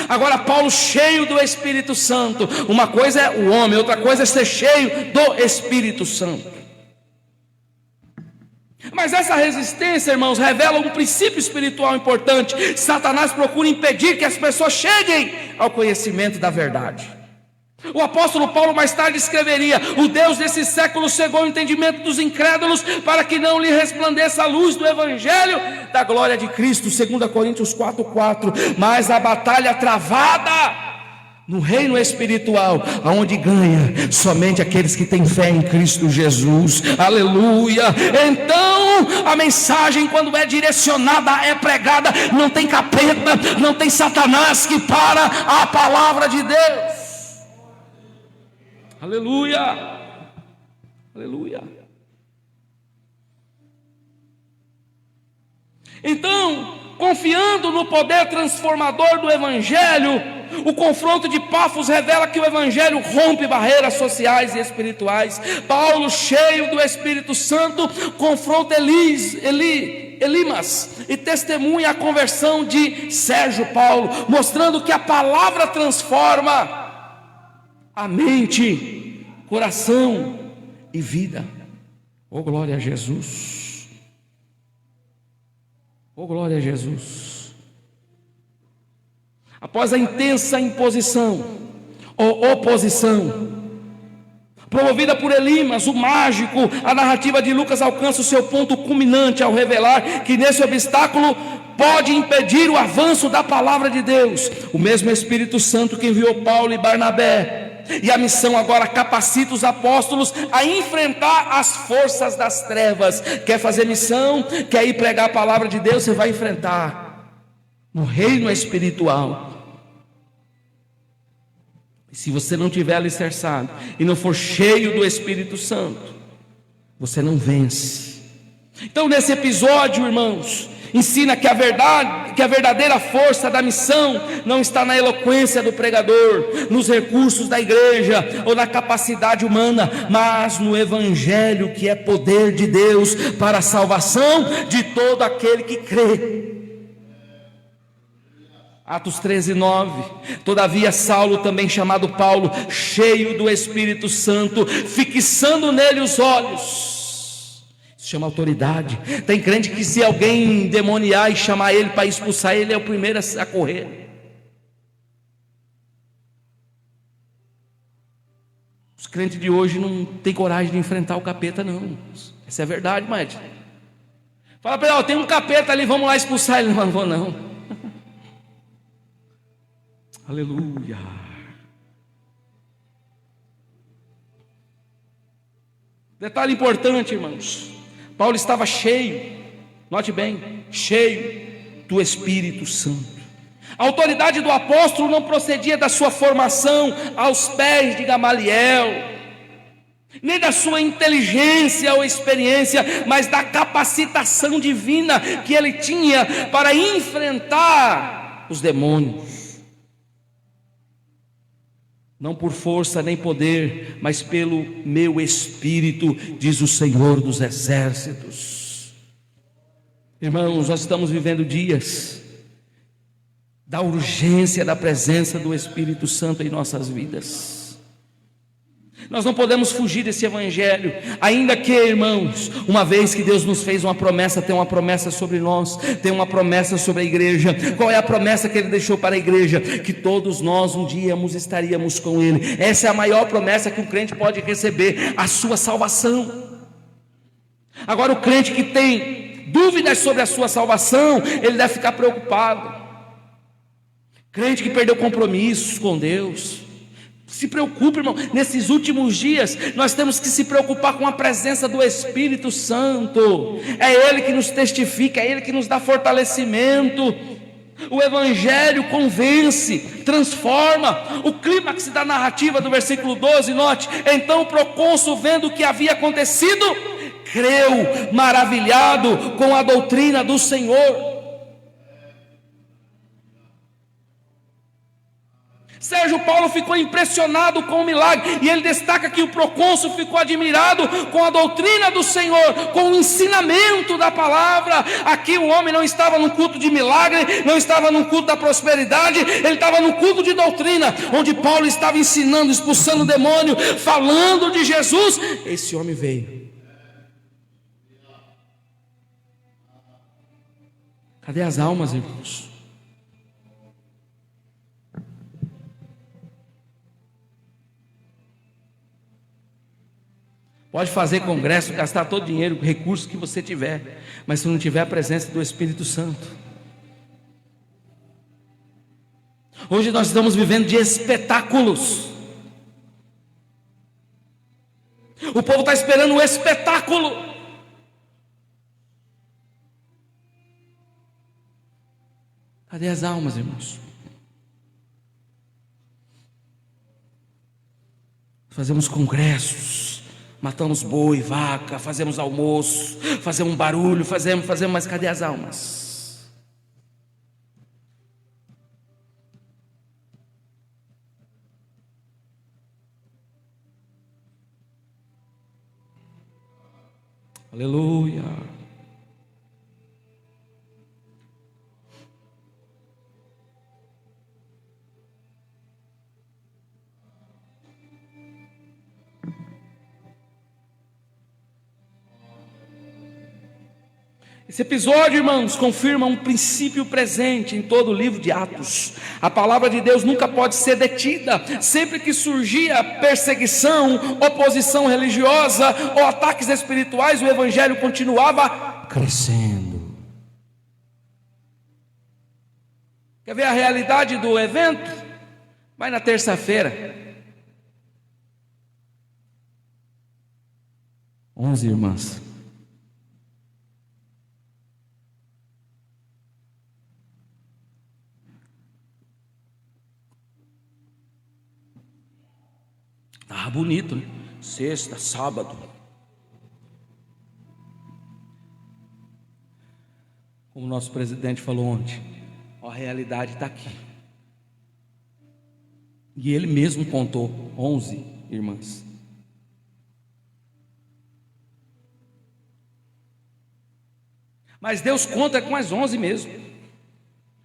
Agora Paulo, cheio do Espírito Santo. Uma coisa é o homem, outra coisa é ser cheio do Espírito Santo. Mas essa resistência, irmãos, revela um princípio espiritual importante. Satanás procura impedir que as pessoas cheguem ao conhecimento da verdade. O apóstolo Paulo mais tarde escreveria: o Deus desse século cegou o entendimento dos incrédulos, para que não lhe resplandeça a luz do evangelho da glória de Cristo. 2 Coríntios 4:4. Mas a batalha travada no reino espiritual, aonde ganha somente aqueles que têm fé em Cristo Jesus. Aleluia. Então a mensagem, quando é direcionada, é pregada, não tem capeta, não tem Satanás que para a palavra de Deus. Aleluia, aleluia. Então, confiando no poder transformador do evangelho, o confronto de Pafos revela que o evangelho rompe barreiras sociais e espirituais. Paulo, cheio do Espírito Santo, confronta Elimas e testemunha a conversão de Sérgio Paulo, mostrando que a palavra transforma a mente, coração e vida. Oh, glória a Jesus. Oh, glória a Jesus. Após a intensa imposição ou oposição promovida por Elimas, o mágico, a narrativa de Lucas alcança o seu ponto culminante ao revelar que nesse obstáculo pode impedir o avanço da palavra de Deus. O mesmo Espírito Santo que enviou Paulo e Barnabé, e a missão agora capacita os apóstolos a enfrentar as forças das trevas. Quer fazer missão? Quer ir pregar a palavra de Deus? Você vai enfrentar no reino espiritual. E se você não tiver alicerçado e não for cheio do Espírito Santo, você não vence. Então, nesse episódio, irmãos, ensina que a verdadeira força da missão não está na eloquência do pregador, nos recursos da igreja ou na capacidade humana, mas no evangelho, que é poder de Deus para a salvação de todo aquele que crê. Atos 13:9. Todavia Saulo, também chamado Paulo, cheio do Espírito Santo, fixando nele os olhos. Isso chama autoridade. Tem crente que, se alguém endemoniar e chamar ele para expulsar ele, é o primeiro a correr. Os crentes de hoje não tem coragem de enfrentar o capeta, não. Essa é a verdade, mas fala para ele: tem um capeta ali, vamos lá expulsar ele. Não vou não. Aleluia. Detalhe importante, irmãos: Paulo estava cheio, note bem, cheio do Espírito Santo. A autoridade do apóstolo não procedia da sua formação aos pés de Gamaliel, nem da sua inteligência ou experiência, mas da capacitação divina que ele tinha para enfrentar os demônios. Não por força nem poder, mas pelo meu Espírito, diz o Senhor dos Exércitos. Irmãos, nós estamos vivendo dias da urgência da presença do Espírito Santo em nossas vidas. Nós não podemos fugir desse evangelho, ainda que, irmãos, uma vez que Deus nos fez uma promessa, tem uma promessa sobre nós, tem uma promessa sobre a igreja. Qual é a promessa que Ele deixou para a igreja? Que todos nós um dia estaríamos com Ele. Essa é a maior promessa que um crente pode receber, a sua salvação. Agora, o crente que tem dúvidas sobre a sua salvação, ele deve ficar preocupado. Crente que perdeu compromissos com Deus, se preocupe, irmão. Nesses últimos dias nós temos que se preocupar com a presença do Espírito Santo. É Ele que nos testifica, é Ele que nos dá fortalecimento. O Evangelho convence, transforma. O clímax da narrativa do versículo 12, note: então o procônsul, vendo o que havia acontecido, creu, maravilhado com a doutrina do Senhor. Sérgio Paulo ficou impressionado com o milagre, e ele destaca que o procônsul ficou admirado com a doutrina do Senhor, com o ensinamento da palavra. Aqui o homem não estava no culto de milagre, não estava no culto da prosperidade, ele estava no culto de doutrina, onde Paulo estava ensinando, expulsando o demônio, falando de Jesus. Esse homem veio. Cadê as almas, irmãos? Pode fazer congresso, gastar todo o dinheiro, recurso que você tiver, mas se não tiver a presença do Espírito Santo. Hoje nós estamos vivendo de espetáculos. O povo está esperando o espetáculo. Cadê as almas, irmãos? Fazemos congressos, matamos boi, vaca, fazemos almoço, fazemos um barulho, fazemos, mas cadê as almas? Aleluia. Esse episódio, irmãos, confirma um princípio presente em todo o livro de Atos. A palavra de Deus nunca pode ser detida. Sempre que surgia perseguição, oposição religiosa ou ataques espirituais, o evangelho continuava crescendo. Quer ver a realidade do evento? Vai na terça-feira. 11 irmãs. Ah, bonito, né? Sexta, sábado. Como o nosso presidente falou ontem, a realidade está aqui. E ele mesmo contou 11 irmãs. Mas Deus conta com as 11 mesmo.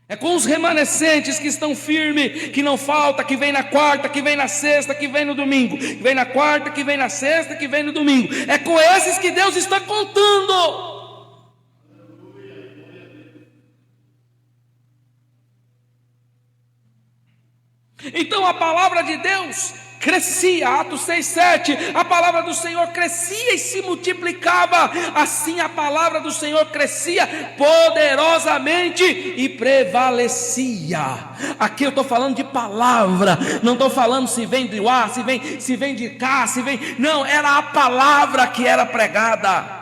É com os remanescentes que estão firmes, que não falta, que vem na quarta, que vem na sexta, que vem no domingo, que vem na quarta, que vem na sexta, que vem no domingo. É com esses que Deus está contando. Então a palavra de Deus crescia, Atos 6:7, a palavra do Senhor crescia e se multiplicava. Assim a palavra do Senhor crescia poderosamente e prevalecia. Aqui eu estou falando de palavra, não estou falando se vem de lá, se vem de cá, se vem. Não, era a palavra que era pregada.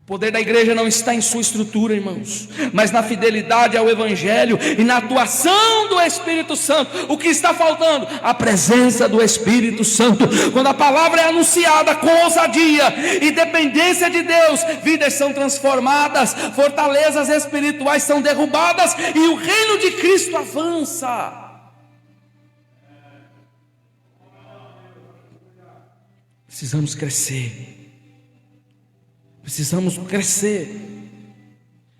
O poder da igreja não está em sua estrutura, irmãos, mas na fidelidade ao Evangelho e na atuação do Espírito Santo. O que está faltando? A presença do Espírito Santo. Quando a palavra é anunciada com ousadia e dependência de Deus, vidas são transformadas, fortalezas espirituais são derrubadas e o reino de Cristo avança. Precisamos crescer. Precisamos crescer.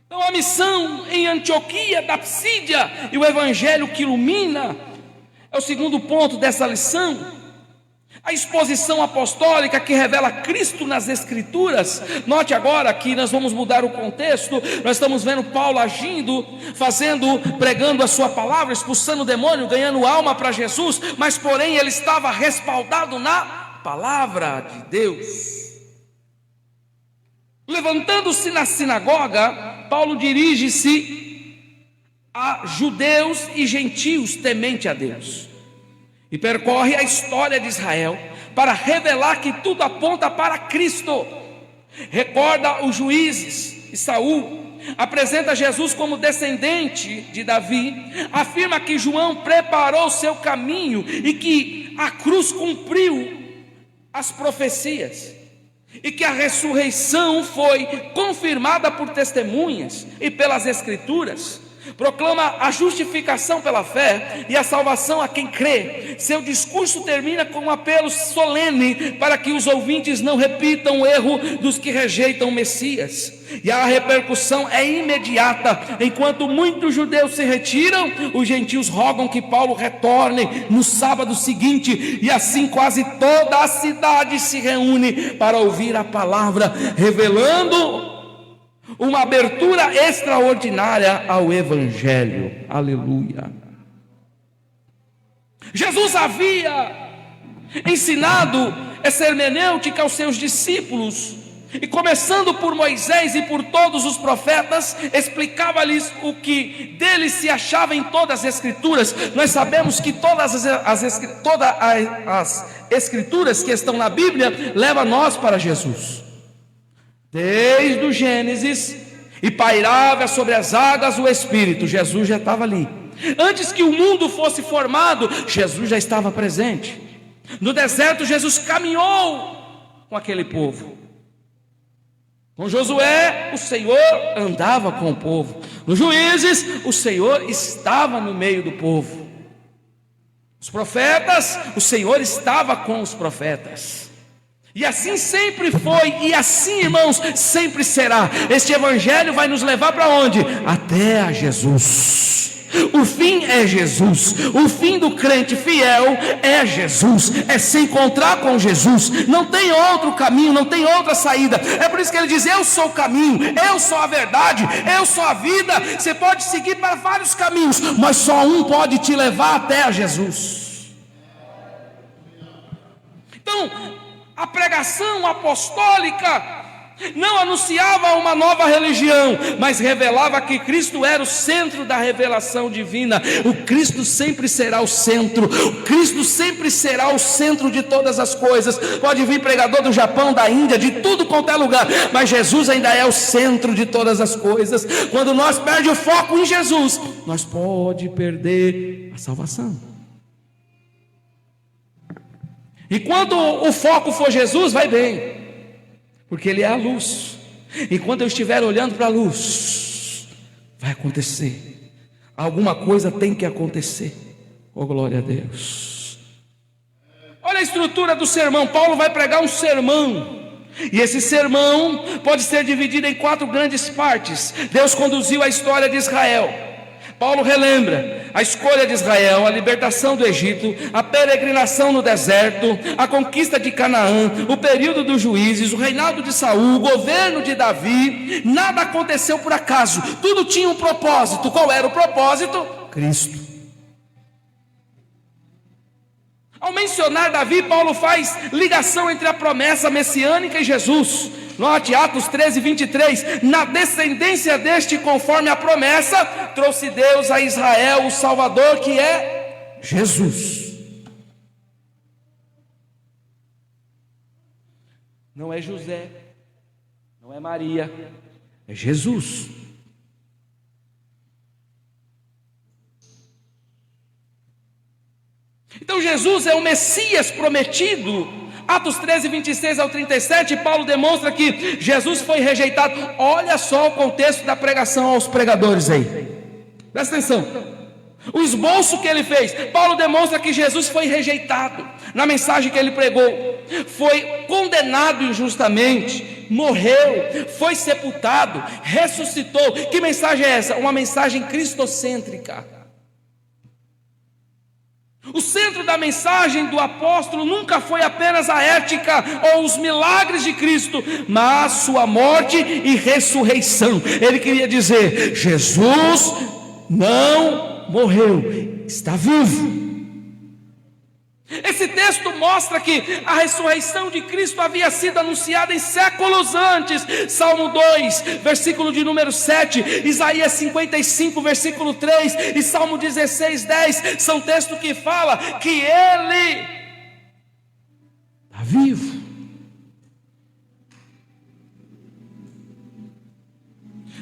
Então a missão em Antioquia, da Psídia, e o evangelho que ilumina, É o segundo ponto dessa lição. A exposição apostólica que revela Cristo nas Escrituras. Note agora que nós vamos mudar o contexto. Nós estamos vendo Paulo agindo, pregando a sua palavra, expulsando o demônio, ganhando alma para Jesus, mas porém ele estava respaldado na palavra de Deus. Levantando-se na sinagoga, Paulo dirige-se a judeus e gentios temente a Deus, e percorre a história de Israel para revelar que tudo aponta para Cristo. Recorda os juízes e Saul, apresenta Jesus como descendente de Davi, afirma que João preparou o seu caminho e que a cruz cumpriu as profecias, e que a ressurreição foi confirmada por testemunhas e pelas Escrituras. Proclama a justificação pela fé e a salvação a quem crê. Seu discurso termina com um apelo solene para que os ouvintes não repitam o erro dos que rejeitam o Messias. E a repercussão é imediata. Enquanto muitos judeus se retiram, os gentios rogam que Paulo retorne no sábado seguinte, e assim quase toda a cidade se reúne para ouvir a palavra, revelando uma abertura extraordinária ao Evangelho. Aleluia. Jesus havia ensinado essa hermenêutica aos seus discípulos, e começando por Moisés e por todos os profetas, explicava-lhes o que dele se achava em todas as Escrituras. Nós sabemos que todas as Escrituras que estão na Bíblia levam nós para Jesus. Desde o Gênesis, e pairava sobre as águas o Espírito, Jesus já estava ali. Antes que o mundo fosse formado, Jesus já estava presente. No deserto, Jesus caminhou com aquele povo. Com Josué, o Senhor andava com o povo. Nos Juízes, o Senhor estava no meio do povo. Os profetas, o Senhor estava com os profetas. E assim sempre foi, e assim, irmãos, sempre será. Este evangelho vai nos levar para onde? Até a Jesus. O fim é Jesus. O fim do crente fiel é Jesus, é se encontrar com Jesus. Não tem outro caminho, não tem outra saída. É por isso que ele diz: eu sou o caminho, eu sou a verdade, eu sou a vida. Você pode seguir para vários caminhos, mas só um pode te levar até a Jesus. Então, a pregação apostólica não anunciava uma nova religião, mas revelava que Cristo era o centro da revelação divina. O Cristo sempre será o centro. O Cristo sempre será o centro de todas as coisas. Pode vir pregador do Japão, da Índia, de tudo quanto é lugar, mas Jesus ainda é o centro de todas as coisas. Quando nós perdemos o foco em Jesus, nós pode perder a salvação. E quando o foco for Jesus, vai bem, porque Ele é a luz. Enquanto eu estiver olhando para a luz, vai acontecer. Alguma coisa tem que acontecer. Oh, glória a Deus. Olha a estrutura do sermão. Paulo vai pregar um sermão, e esse sermão pode ser dividido em 4 grandes partes. Deus conduziu a história de Israel. Paulo relembra a escolha de Israel, a libertação do Egito, a peregrinação no deserto, a conquista de Canaã, o período dos juízes, o reinado de Saul, o governo de Davi. Nada aconteceu por acaso, tudo tinha um propósito. Qual era o propósito? Cristo. Ao mencionar Davi, Paulo faz ligação entre a promessa messiânica e Jesus. Note Atos 13, 23. Na descendência deste, conforme a promessa, trouxe Deus a Israel o Salvador, que é Jesus. Não é José, não é Maria, é Jesus. Então Jesus é o Messias prometido. Atos 13, 26 ao 37, Paulo demonstra que Jesus foi rejeitado. Olha só o contexto da pregação aos pregadores aí. Presta atenção. O esboço que ele fez. Paulo demonstra que Jesus foi rejeitado na mensagem que ele pregou. Foi condenado injustamente, morreu, foi sepultado, ressuscitou. Que mensagem é essa? Uma mensagem cristocêntrica. O centro da mensagem do apóstolo nunca foi apenas a ética ou os milagres de Cristo, mas sua morte e ressurreição. Ele queria dizer: Jesus não morreu, está vivo. Esse texto mostra que a ressurreição de Cristo havia sido anunciada em séculos antes. Salmo 2, versículo de número 7, Isaías 55, versículo 3 e Salmo 16, 10 são textos que falam que Ele está vivo.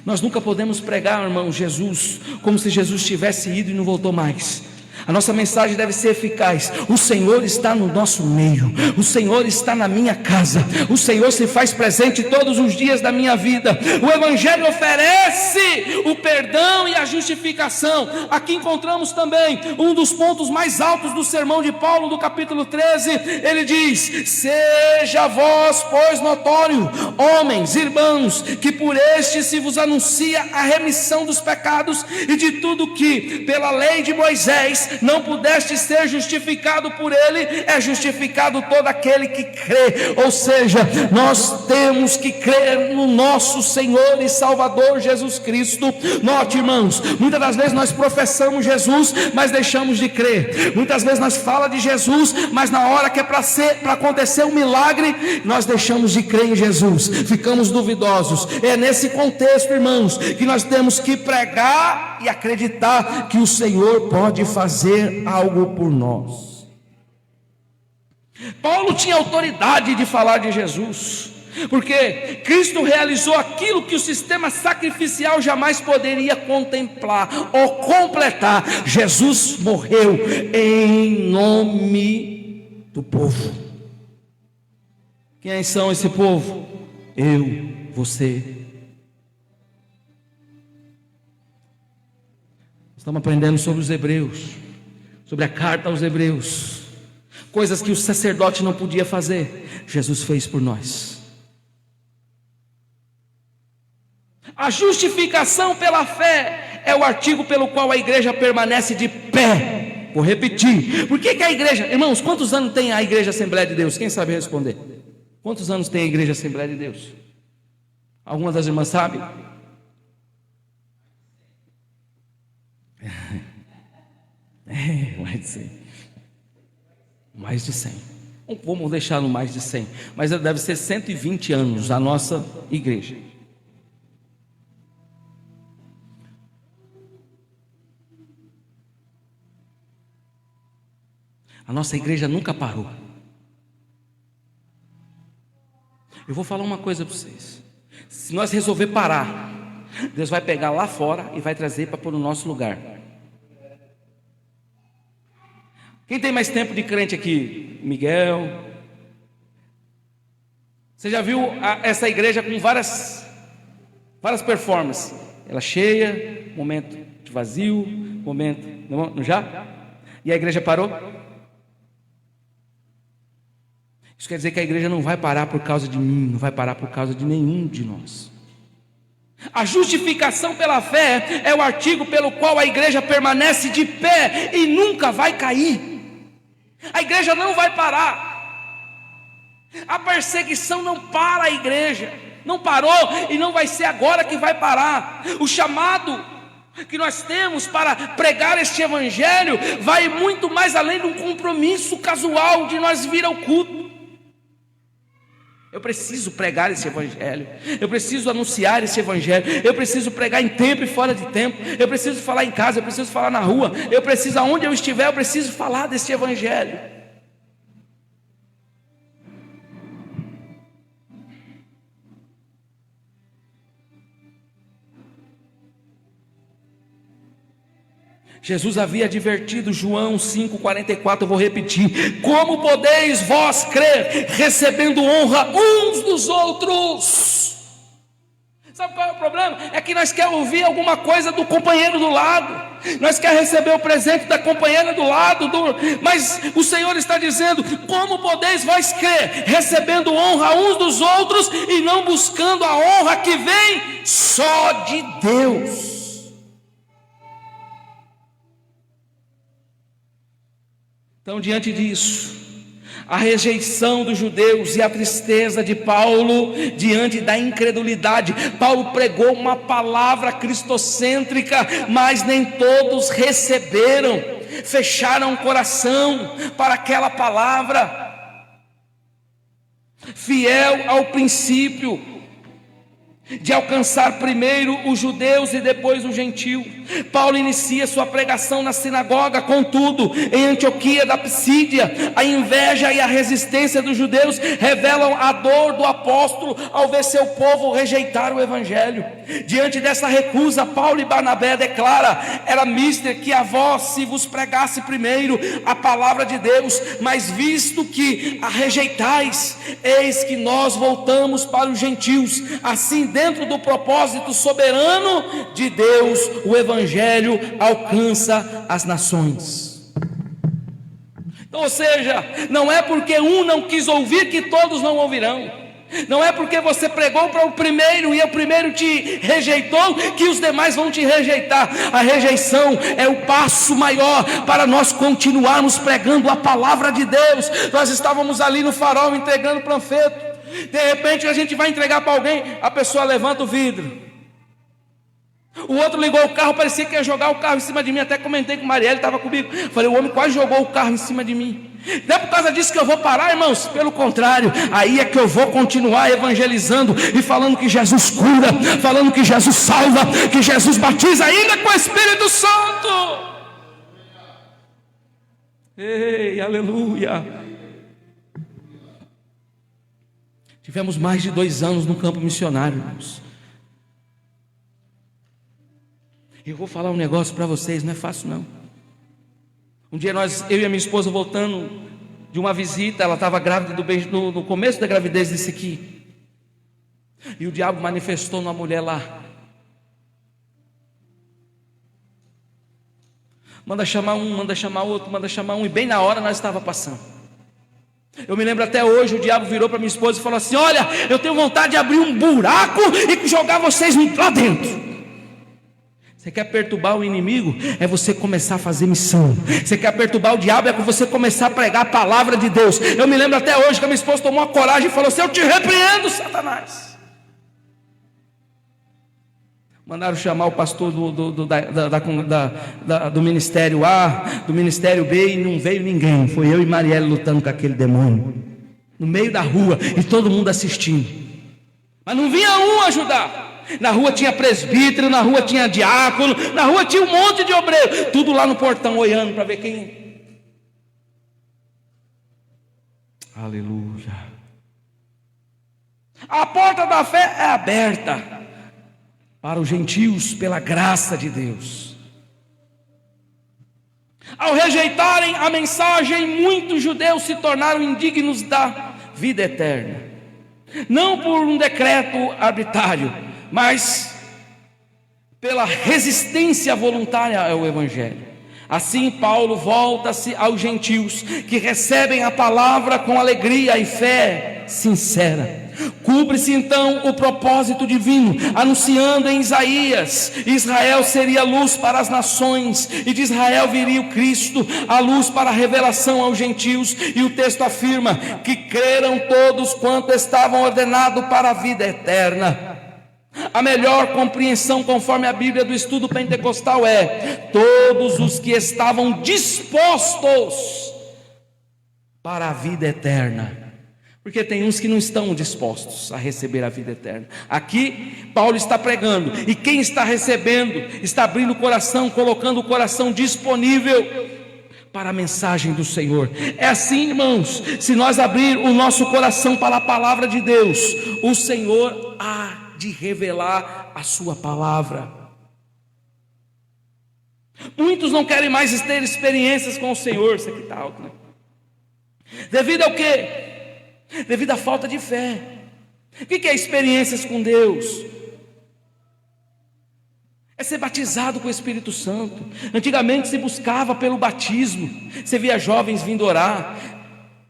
Nós nunca podemos pregar, irmão, Jesus como se Jesus tivesse ido e não voltou mais. A nossa mensagem deve ser eficaz. O Senhor está no nosso meio, o Senhor está na minha casa, o Senhor se faz presente todos os dias da minha vida. O Evangelho oferece o perdão e a justificação. Aqui encontramos também um dos pontos mais altos do sermão de Paulo, do capítulo 13. Ele diz: seja vós, pois, notório, homens, irmãos, que por este se vos anuncia a remissão dos pecados, e de tudo que pela lei de Moisés não pudeste ser justificado por ele, é justificado todo aquele que crê. Ou seja, nós temos que crer no nosso Senhor e Salvador Jesus Cristo. Note, irmãos, muitas das vezes nós professamos Jesus, mas deixamos de crer. Muitas vezes nós falamos de Jesus, mas na hora que é para acontecer um milagre, nós deixamos de crer em Jesus, ficamos duvidosos. É nesse contexto, irmãos, que nós temos que pregar e acreditar que o Senhor pode fazer algo por nós. Paulo tinha autoridade de falar de Jesus, porque Cristo realizou aquilo que o sistema sacrificial jamais poderia contemplar ou completar. Jesus morreu em nome do povo. Quem são esse povo? Eu, você. Estamos aprendendo sobre os hebreus, sobre a carta aos hebreus, coisas que o sacerdote não podia fazer, Jesus fez por nós. A justificação pela fé é o artigo pelo qual a igreja permanece de pé. Vou repetir, por que a igreja, irmãos, quantos anos tem a igreja Assembleia de Deus? Quem sabe responder? Quantos anos tem a igreja Assembleia de Deus? Algumas das irmãs sabem? Mais de 100. Mais de 100. Vamos deixar no mais de 100. Mas deve ser 120 anos a nossa igreja. A nossa igreja nunca parou. Eu vou falar uma coisa para vocês. Se nós resolver parar, Deus vai pegar lá fora e vai trazer para pôr no nosso lugar. Quem tem mais tempo de crente aqui? Miguel. Você já viu essa igreja com várias performances? Ela cheia, momento de vazio, momento, não já? E a igreja parou? Isso quer dizer que a igreja não vai parar por causa de mim, não vai parar por causa de nenhum de nós. A justificação pela fé é o artigo pelo qual a igreja permanece de pé e nunca vai cair. A igreja não vai parar. A perseguição não para a igreja. Não parou e não vai ser agora que vai parar. O chamado que nós temos para pregar este evangelho vai muito mais além de um compromisso casual de nós vir ao culto. Eu preciso pregar esse evangelho, eu preciso anunciar esse evangelho, eu preciso pregar em tempo e fora de tempo, eu preciso falar em casa, eu preciso falar na rua, eu preciso, aonde eu estiver, eu preciso falar desse evangelho. Jesus havia advertido, João 5,44, eu vou repetir: como podeis vós crer, recebendo honra uns dos outros? Sabe qual é o problema? É que nós queremos ouvir alguma coisa do companheiro do lado, nós queremos receber o presente da companheira do lado, mas o Senhor está dizendo: como podeis vós crer, recebendo honra uns dos outros e não buscando a honra que vem só de Deus? Então, diante disso, a rejeição dos judeus e a tristeza de Paulo diante da incredulidade, Paulo pregou uma palavra cristocêntrica, mas nem todos receberam, fecharam o coração para aquela palavra. Fiel ao princípio de alcançar primeiro os judeus e depois o gentio, Paulo inicia sua pregação na sinagoga. Contudo, em Antioquia da Psídia, a inveja e a resistência dos judeus revelam a dor do apóstolo ao ver seu povo rejeitar o evangelho. Diante dessa recusa, Paulo e Barnabé declaram: era mister que a vós se vos pregasse primeiro a palavra de Deus, mas visto que a rejeitais, eis que nós voltamos para os gentios. Assim, dentro do propósito soberano de Deus, o evangelho alcança as nações. Então, ou seja, não é porque um não quis ouvir que todos não ouvirão. Não é porque você pregou para o primeiro e o primeiro te rejeitou que os demais vão te rejeitar. A rejeição é o passo maior para nós continuarmos pregando a palavra de Deus. Nós estávamos ali no farol entregando panfleto. De repente a gente vai entregar para alguém, a pessoa levanta o vidro. O outro ligou o carro, parecia que ia jogar o carro em cima de mim. Até comentei com o Marielle, estava comigo. Falei, o homem quase jogou o carro em cima de mim. Não é por causa disso que eu vou parar, irmãos. Pelo contrário, aí é que eu vou continuar evangelizando e falando que Jesus cura, falando que Jesus salva, que Jesus batiza ainda com o Espírito Santo. Ei, aleluia. Tivemos mais de 2 anos no campo missionário, irmãos. Eu vou falar um negócio para vocês, não é fácil não. Um dia eu e a minha esposa voltando de uma visita, ela estava grávida no começo da gravidez desse aqui. E o diabo manifestou numa mulher lá. Manda chamar um, manda chamar outro, manda chamar um. E bem na hora nós estava passando. Eu me lembro até hoje, o diabo virou para minha esposa e falou assim: olha, eu tenho vontade de abrir um buraco e jogar vocês lá dentro. Você quer perturbar o inimigo? É você começar a fazer missão. Você quer perturbar o diabo? É você começar a pregar a palavra de Deus. Eu me lembro até hoje que a minha esposa tomou uma coragem e falou assim: eu te repreendo, Satanás. Mandaram chamar o pastor do ministério A, do ministério B, e não veio ninguém. Foi eu e Marielle lutando com aquele demônio no meio da rua e todo mundo assistindo, mas não vinha um ajudar. Na rua tinha presbítero, na rua tinha diácono, na rua tinha um monte de obreiro, tudo lá no portão olhando para ver quem. Aleluia. A porta da fé é aberta para os gentios pela graça de Deus. Ao rejeitarem a mensagem, muitos judeus se tornaram indignos da vida eterna, não por um decreto arbitrário, mas pela resistência voluntária ao evangelho. Assim Paulo volta-se aos gentios que recebem a palavra com alegria e fé sincera. Cumpre-se então o propósito divino, anunciando em Isaías: Israel seria luz para as nações, e de Israel viria o Cristo, a luz para a revelação aos gentios. E o texto afirma que creram todos quanto estavam ordenados para a vida eterna. A melhor compreensão, conforme a Bíblia do estudo pentecostal, é: todos os que estavam dispostos para a vida eterna. Porque tem uns que não estão dispostos a receber a vida eterna. Aqui Paulo está pregando, e quem está recebendo está abrindo o coração, colocando o coração disponível para a mensagem do Senhor. É assim, irmãos, se nós abrir o nosso coração para a palavra de Deus, o Senhor há de revelar a sua palavra. Muitos não querem mais ter experiências com o Senhor. Isso aqui está alto, né? Devido ao quê? Devido à falta de fé. O que é experiências com Deus? É ser batizado com o Espírito Santo. Antigamente se buscava pelo batismo. Você via jovens vindo orar,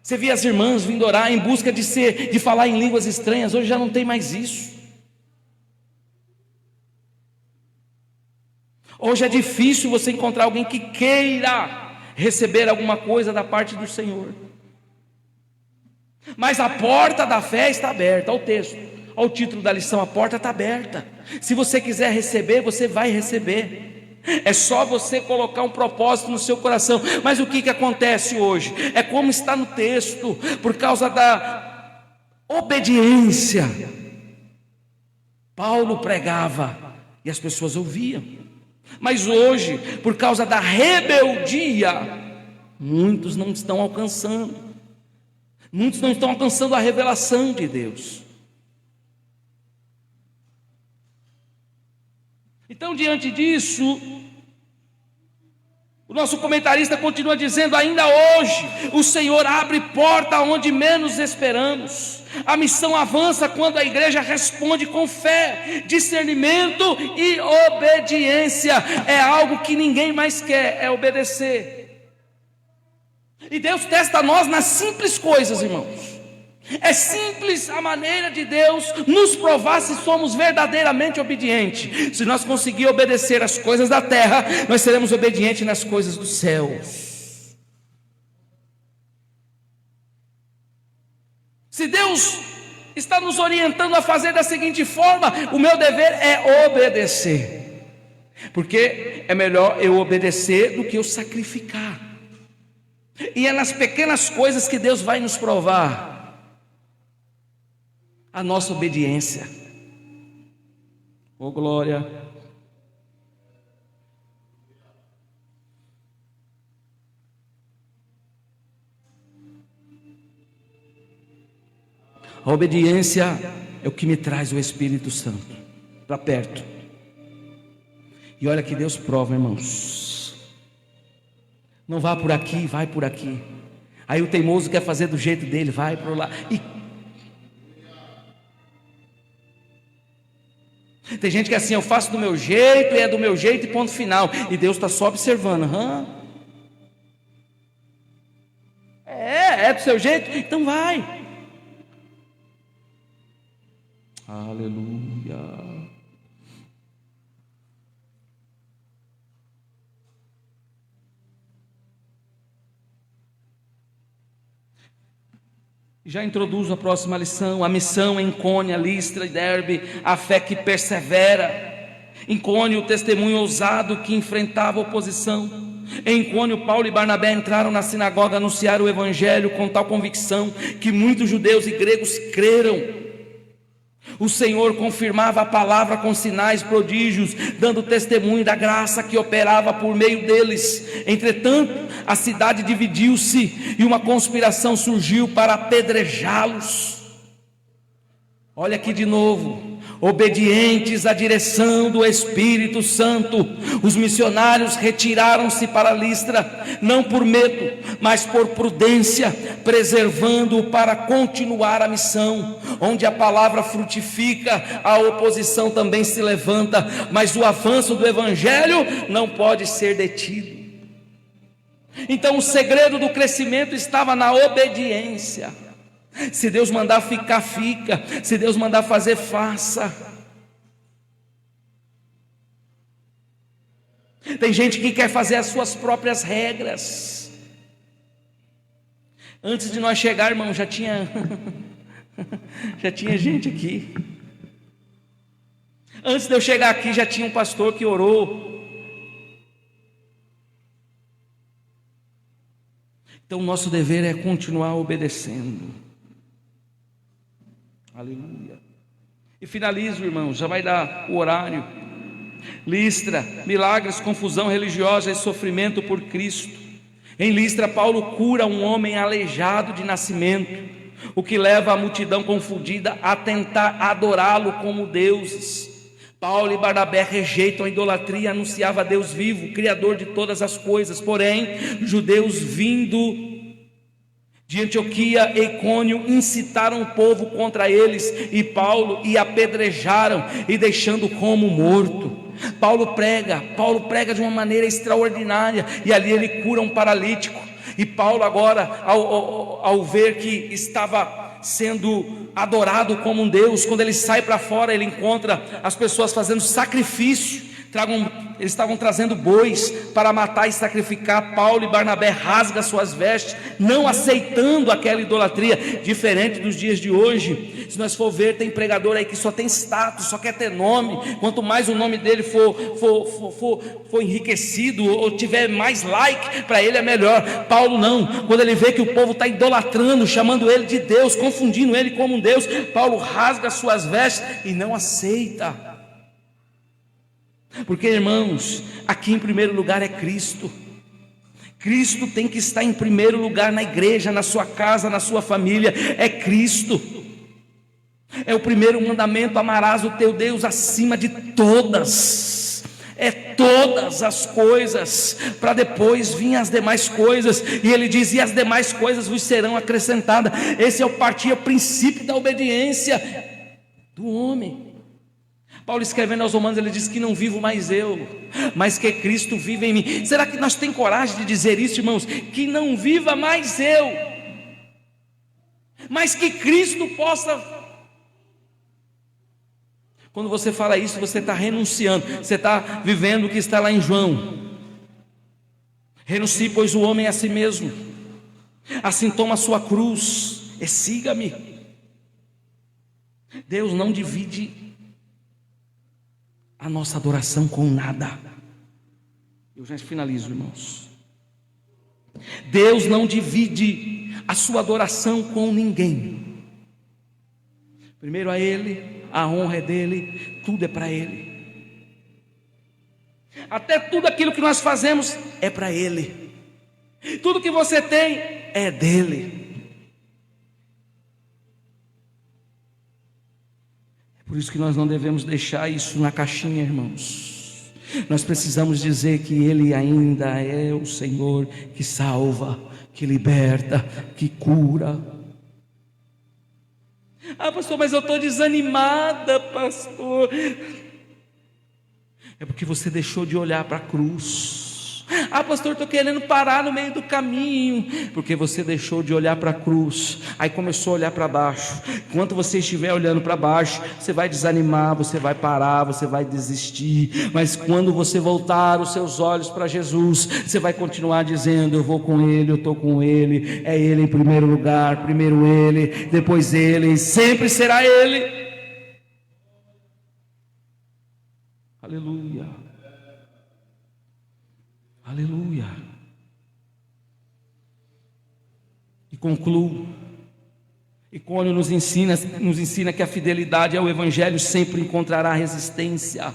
você via as irmãs vindo orar em busca de falar em línguas estranhas. Hoje já não tem mais isso. Hoje é difícil você encontrar alguém que queira receber alguma coisa da parte do Senhor. Mas a porta da fé está aberta. Olha o texto, olha o título da lição: a porta está aberta. Se você quiser receber, você vai receber. É só você colocar um propósito no seu coração. Mas o que acontece hoje? É como está no texto, por causa da obediência. Paulo pregava e as pessoas ouviam. Mas hoje, por causa da rebeldia, muitos não estão alcançando. Muitos não estão alcançando a revelação de Deus. Então, diante disso, o nosso comentarista continua dizendo: ainda hoje o Senhor abre porta onde menos esperamos. A missão avança quando a igreja responde com fé, discernimento e obediência. É algo que ninguém mais quer, é obedecer. E Deus testa nós nas simples coisas, irmãos. É simples a maneira de Deus nos provar se somos verdadeiramente obedientes. Se nós conseguirmos obedecer as coisas da terra, nós seremos obedientes nas coisas dos céus. Se Deus está nos orientando a fazer da seguinte forma, o meu dever é obedecer. Porque é melhor eu obedecer do que eu sacrificar. E é nas pequenas coisas que Deus vai nos provar a nossa obediência. Oh glória! A obediência é o que me traz o Espírito Santo para perto. E olha que Deus prova, irmãos. Não vá por aqui, vai por aqui. Aí o teimoso quer fazer do jeito dele, vai por lá. E tem gente que é assim: eu faço do meu jeito, e é do meu jeito e ponto final. E Deus está só observando. É do seu jeito? Então vai. Aleluia. Já introduzo a próxima lição: a missão em Icônio, Listra e Derbe, a fé que persevera. Em Icônio, o testemunho ousado que enfrentava a oposição. Em Icônio, Paulo e Barnabé entraram na sinagoga, anunciaram o evangelho com tal convicção que muitos judeus e gregos creram. O Senhor confirmava a palavra com sinais, prodígios, dando testemunho da graça que operava por meio deles. Entretanto, a cidade dividiu-se e uma conspiração surgiu para apedrejá-los. Olha aqui de novo: obedientes à direção do Espírito Santo, os missionários retiraram-se para Listra, não por medo, mas por prudência, preservando-o para continuar a missão. Onde a palavra frutifica, a oposição também se levanta, mas o avanço do evangelho não pode ser detido. Então o segredo do crescimento estava na obediência. Se Deus mandar ficar, fica. Se Deus mandar fazer, faça. Tem gente que quer fazer as suas próprias regras. Antes de nós chegar, irmão, já tinha gente aqui. Antes de eu chegar aqui, já tinha um pastor que orou. Então o nosso dever é continuar obedecendo. Aleluia. E finalizo, irmão, já vai dar o horário. Listra, milagres, confusão religiosa e sofrimento por Cristo. Em Listra, Paulo cura um homem aleijado de nascimento, o que leva a multidão confundida a tentar adorá-lo como deuses. Paulo e Barnabé rejeitam a idolatria e anunciavam a Deus vivo, Criador de todas as coisas. Porém, judeus vindo de Antioquia e Icônio incitaram o povo contra eles e Paulo, e apedrejaram, e deixando como morto. Paulo prega de uma maneira extraordinária, e ali ele cura um paralítico. E Paulo agora, ao ver que estava sendo adorado como um Deus, quando ele sai para fora, ele encontra as pessoas fazendo sacrifício Eles estavam trazendo bois para matar e sacrificar. Paulo e Barnabé rasgam suas vestes, não aceitando aquela idolatria, diferente dos dias de hoje. Se nós for ver, tem pregador aí que só tem status, só quer ter nome. Quanto mais o nome dele for enriquecido, ou tiver mais like, para ele é melhor. Paulo não, quando ele vê que o povo está idolatrando, chamando ele de Deus, confundindo ele como um Deus, Paulo rasga suas vestes e não aceita. Porque, irmãos, aqui em primeiro lugar é Cristo. Cristo tem que estar em primeiro lugar na igreja, na sua casa, na sua família. É Cristo. É o primeiro mandamento: amarás o teu Deus acima de todas. É todas as coisas, para depois vir as demais coisas. E ele diz: e as demais coisas vos serão acrescentadas. Esse é o princípio da obediência do homem. Paulo, escrevendo aos Romanos, ele diz que não vivo mais eu, mas que Cristo vive em mim. Será que nós temos coragem de dizer isso, irmãos? Que não viva mais eu, mas que Cristo possa. Quando você fala isso, você está renunciando, você está vivendo o que está lá em João. Renuncie, pois, o homem a si mesmo, assim toma a sua cruz e siga-me. Deus não divide a nossa adoração com nada. Eu já finalizo, irmãos. Deus não divide a sua adoração com ninguém. Primeiro a Ele, a honra é dele, tudo é para Ele. Até tudo aquilo que nós fazemos é para Ele. Tudo que você tem é dele. Por isso que nós não devemos deixar isso na caixinha, irmãos. Nós precisamos dizer que Ele ainda é o Senhor que salva, que liberta, que cura. Ah, pastor, mas eu estou desanimada, pastor. É porque você deixou de olhar para a cruz. Ah, pastor, estou querendo parar no meio do caminho, porque você deixou de olhar para a cruz, aí começou a olhar para baixo. Enquanto você estiver olhando para baixo, você vai desanimar, você vai parar, você vai desistir. Mas quando você voltar os seus olhos para Jesus, você vai continuar dizendo: eu vou com Ele, eu estou com Ele, é Ele em primeiro lugar, primeiro Ele, depois Ele, sempre será Ele. Aleluia. Aleluia. E concluo. E quando nos ensina que a fidelidade ao Evangelho sempre encontrará resistência.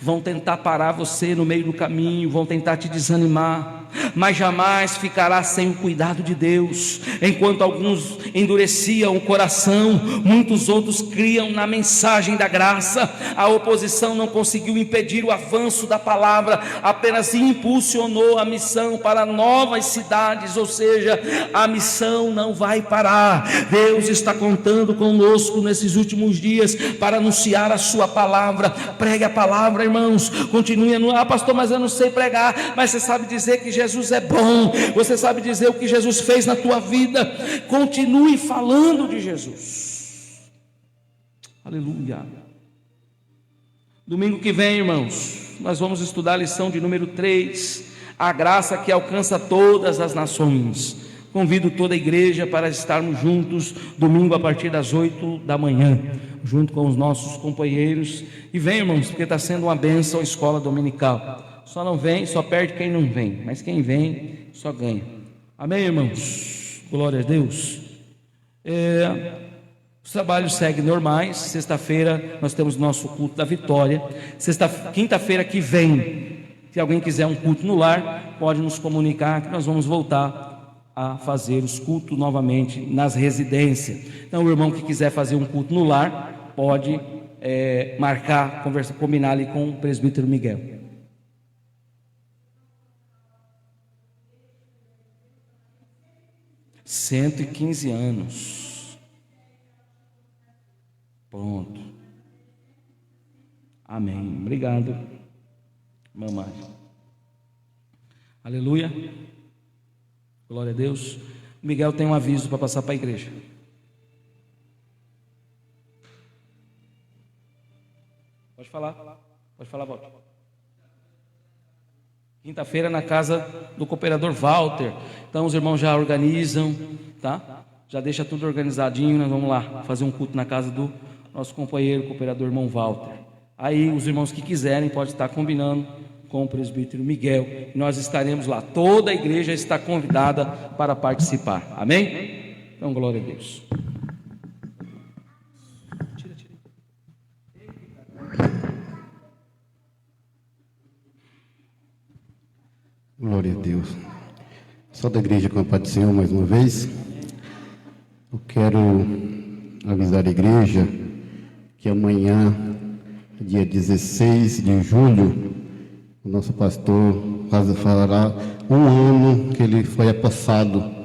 Vão tentar parar você no meio do caminho, vão tentar te desanimar, mas jamais ficará sem o cuidado de Deus. Enquanto alguns endureciam o coração, muitos outros criam na mensagem da graça. A oposição não conseguiu impedir o avanço da palavra, apenas impulsionou a missão para novas cidades. Ou seja, a missão não vai parar. Deus está contando conosco nesses últimos dias para anunciar a sua palavra. Pregue a palavra, irmãos, continue. Ah, pastor, mas eu não sei pregar. Mas você sabe dizer que Jesus é bom, você sabe dizer o que Jesus fez na tua vida. Continue falando de Jesus. Aleluia. Domingo que vem, irmãos, nós vamos estudar a lição de número 3, a graça que alcança todas as nações. Convido toda a igreja para estarmos juntos domingo a partir das 8 da manhã, junto com os nossos companheiros. E vem, irmãos, porque está sendo uma bênção a escola dominical. Só não vem, só perde quem não vem, mas quem vem só ganha. Amém, irmãos? Glória a Deus. Os trabalhos seguem normais. Sexta-feira nós temos nosso culto da vitória. Quinta-feira que vem, se alguém quiser um culto no lar, pode nos comunicar que nós vamos voltar a fazer os cultos novamente nas residências. Então, o irmão que quiser fazer um culto no lar, pode marcar, combinar ali com o presbítero Miguel. $115 anos. Pronto. Amém. Obrigado, mamãe. Aleluia. Glória a Deus. Miguel tem um aviso para passar para a igreja. Pode falar, volte. Quinta-feira na casa do cooperador Walter. Então os irmãos já organizam, tá? Já deixa tudo organizadinho. Nós vamos lá fazer um culto na casa do nosso companheiro, cooperador irmão Walter. Aí os irmãos que quiserem podem estar combinando com o presbítero Miguel. Nós estaremos lá. Toda a igreja está convidada para participar. Amém? Então glória a Deus. Glória a Deus. Só da igreja com a paz do Senhor mais uma vez. Eu quero avisar a igreja que amanhã, dia 16 de julho, o nosso pastor fará um ano que ele foi apossado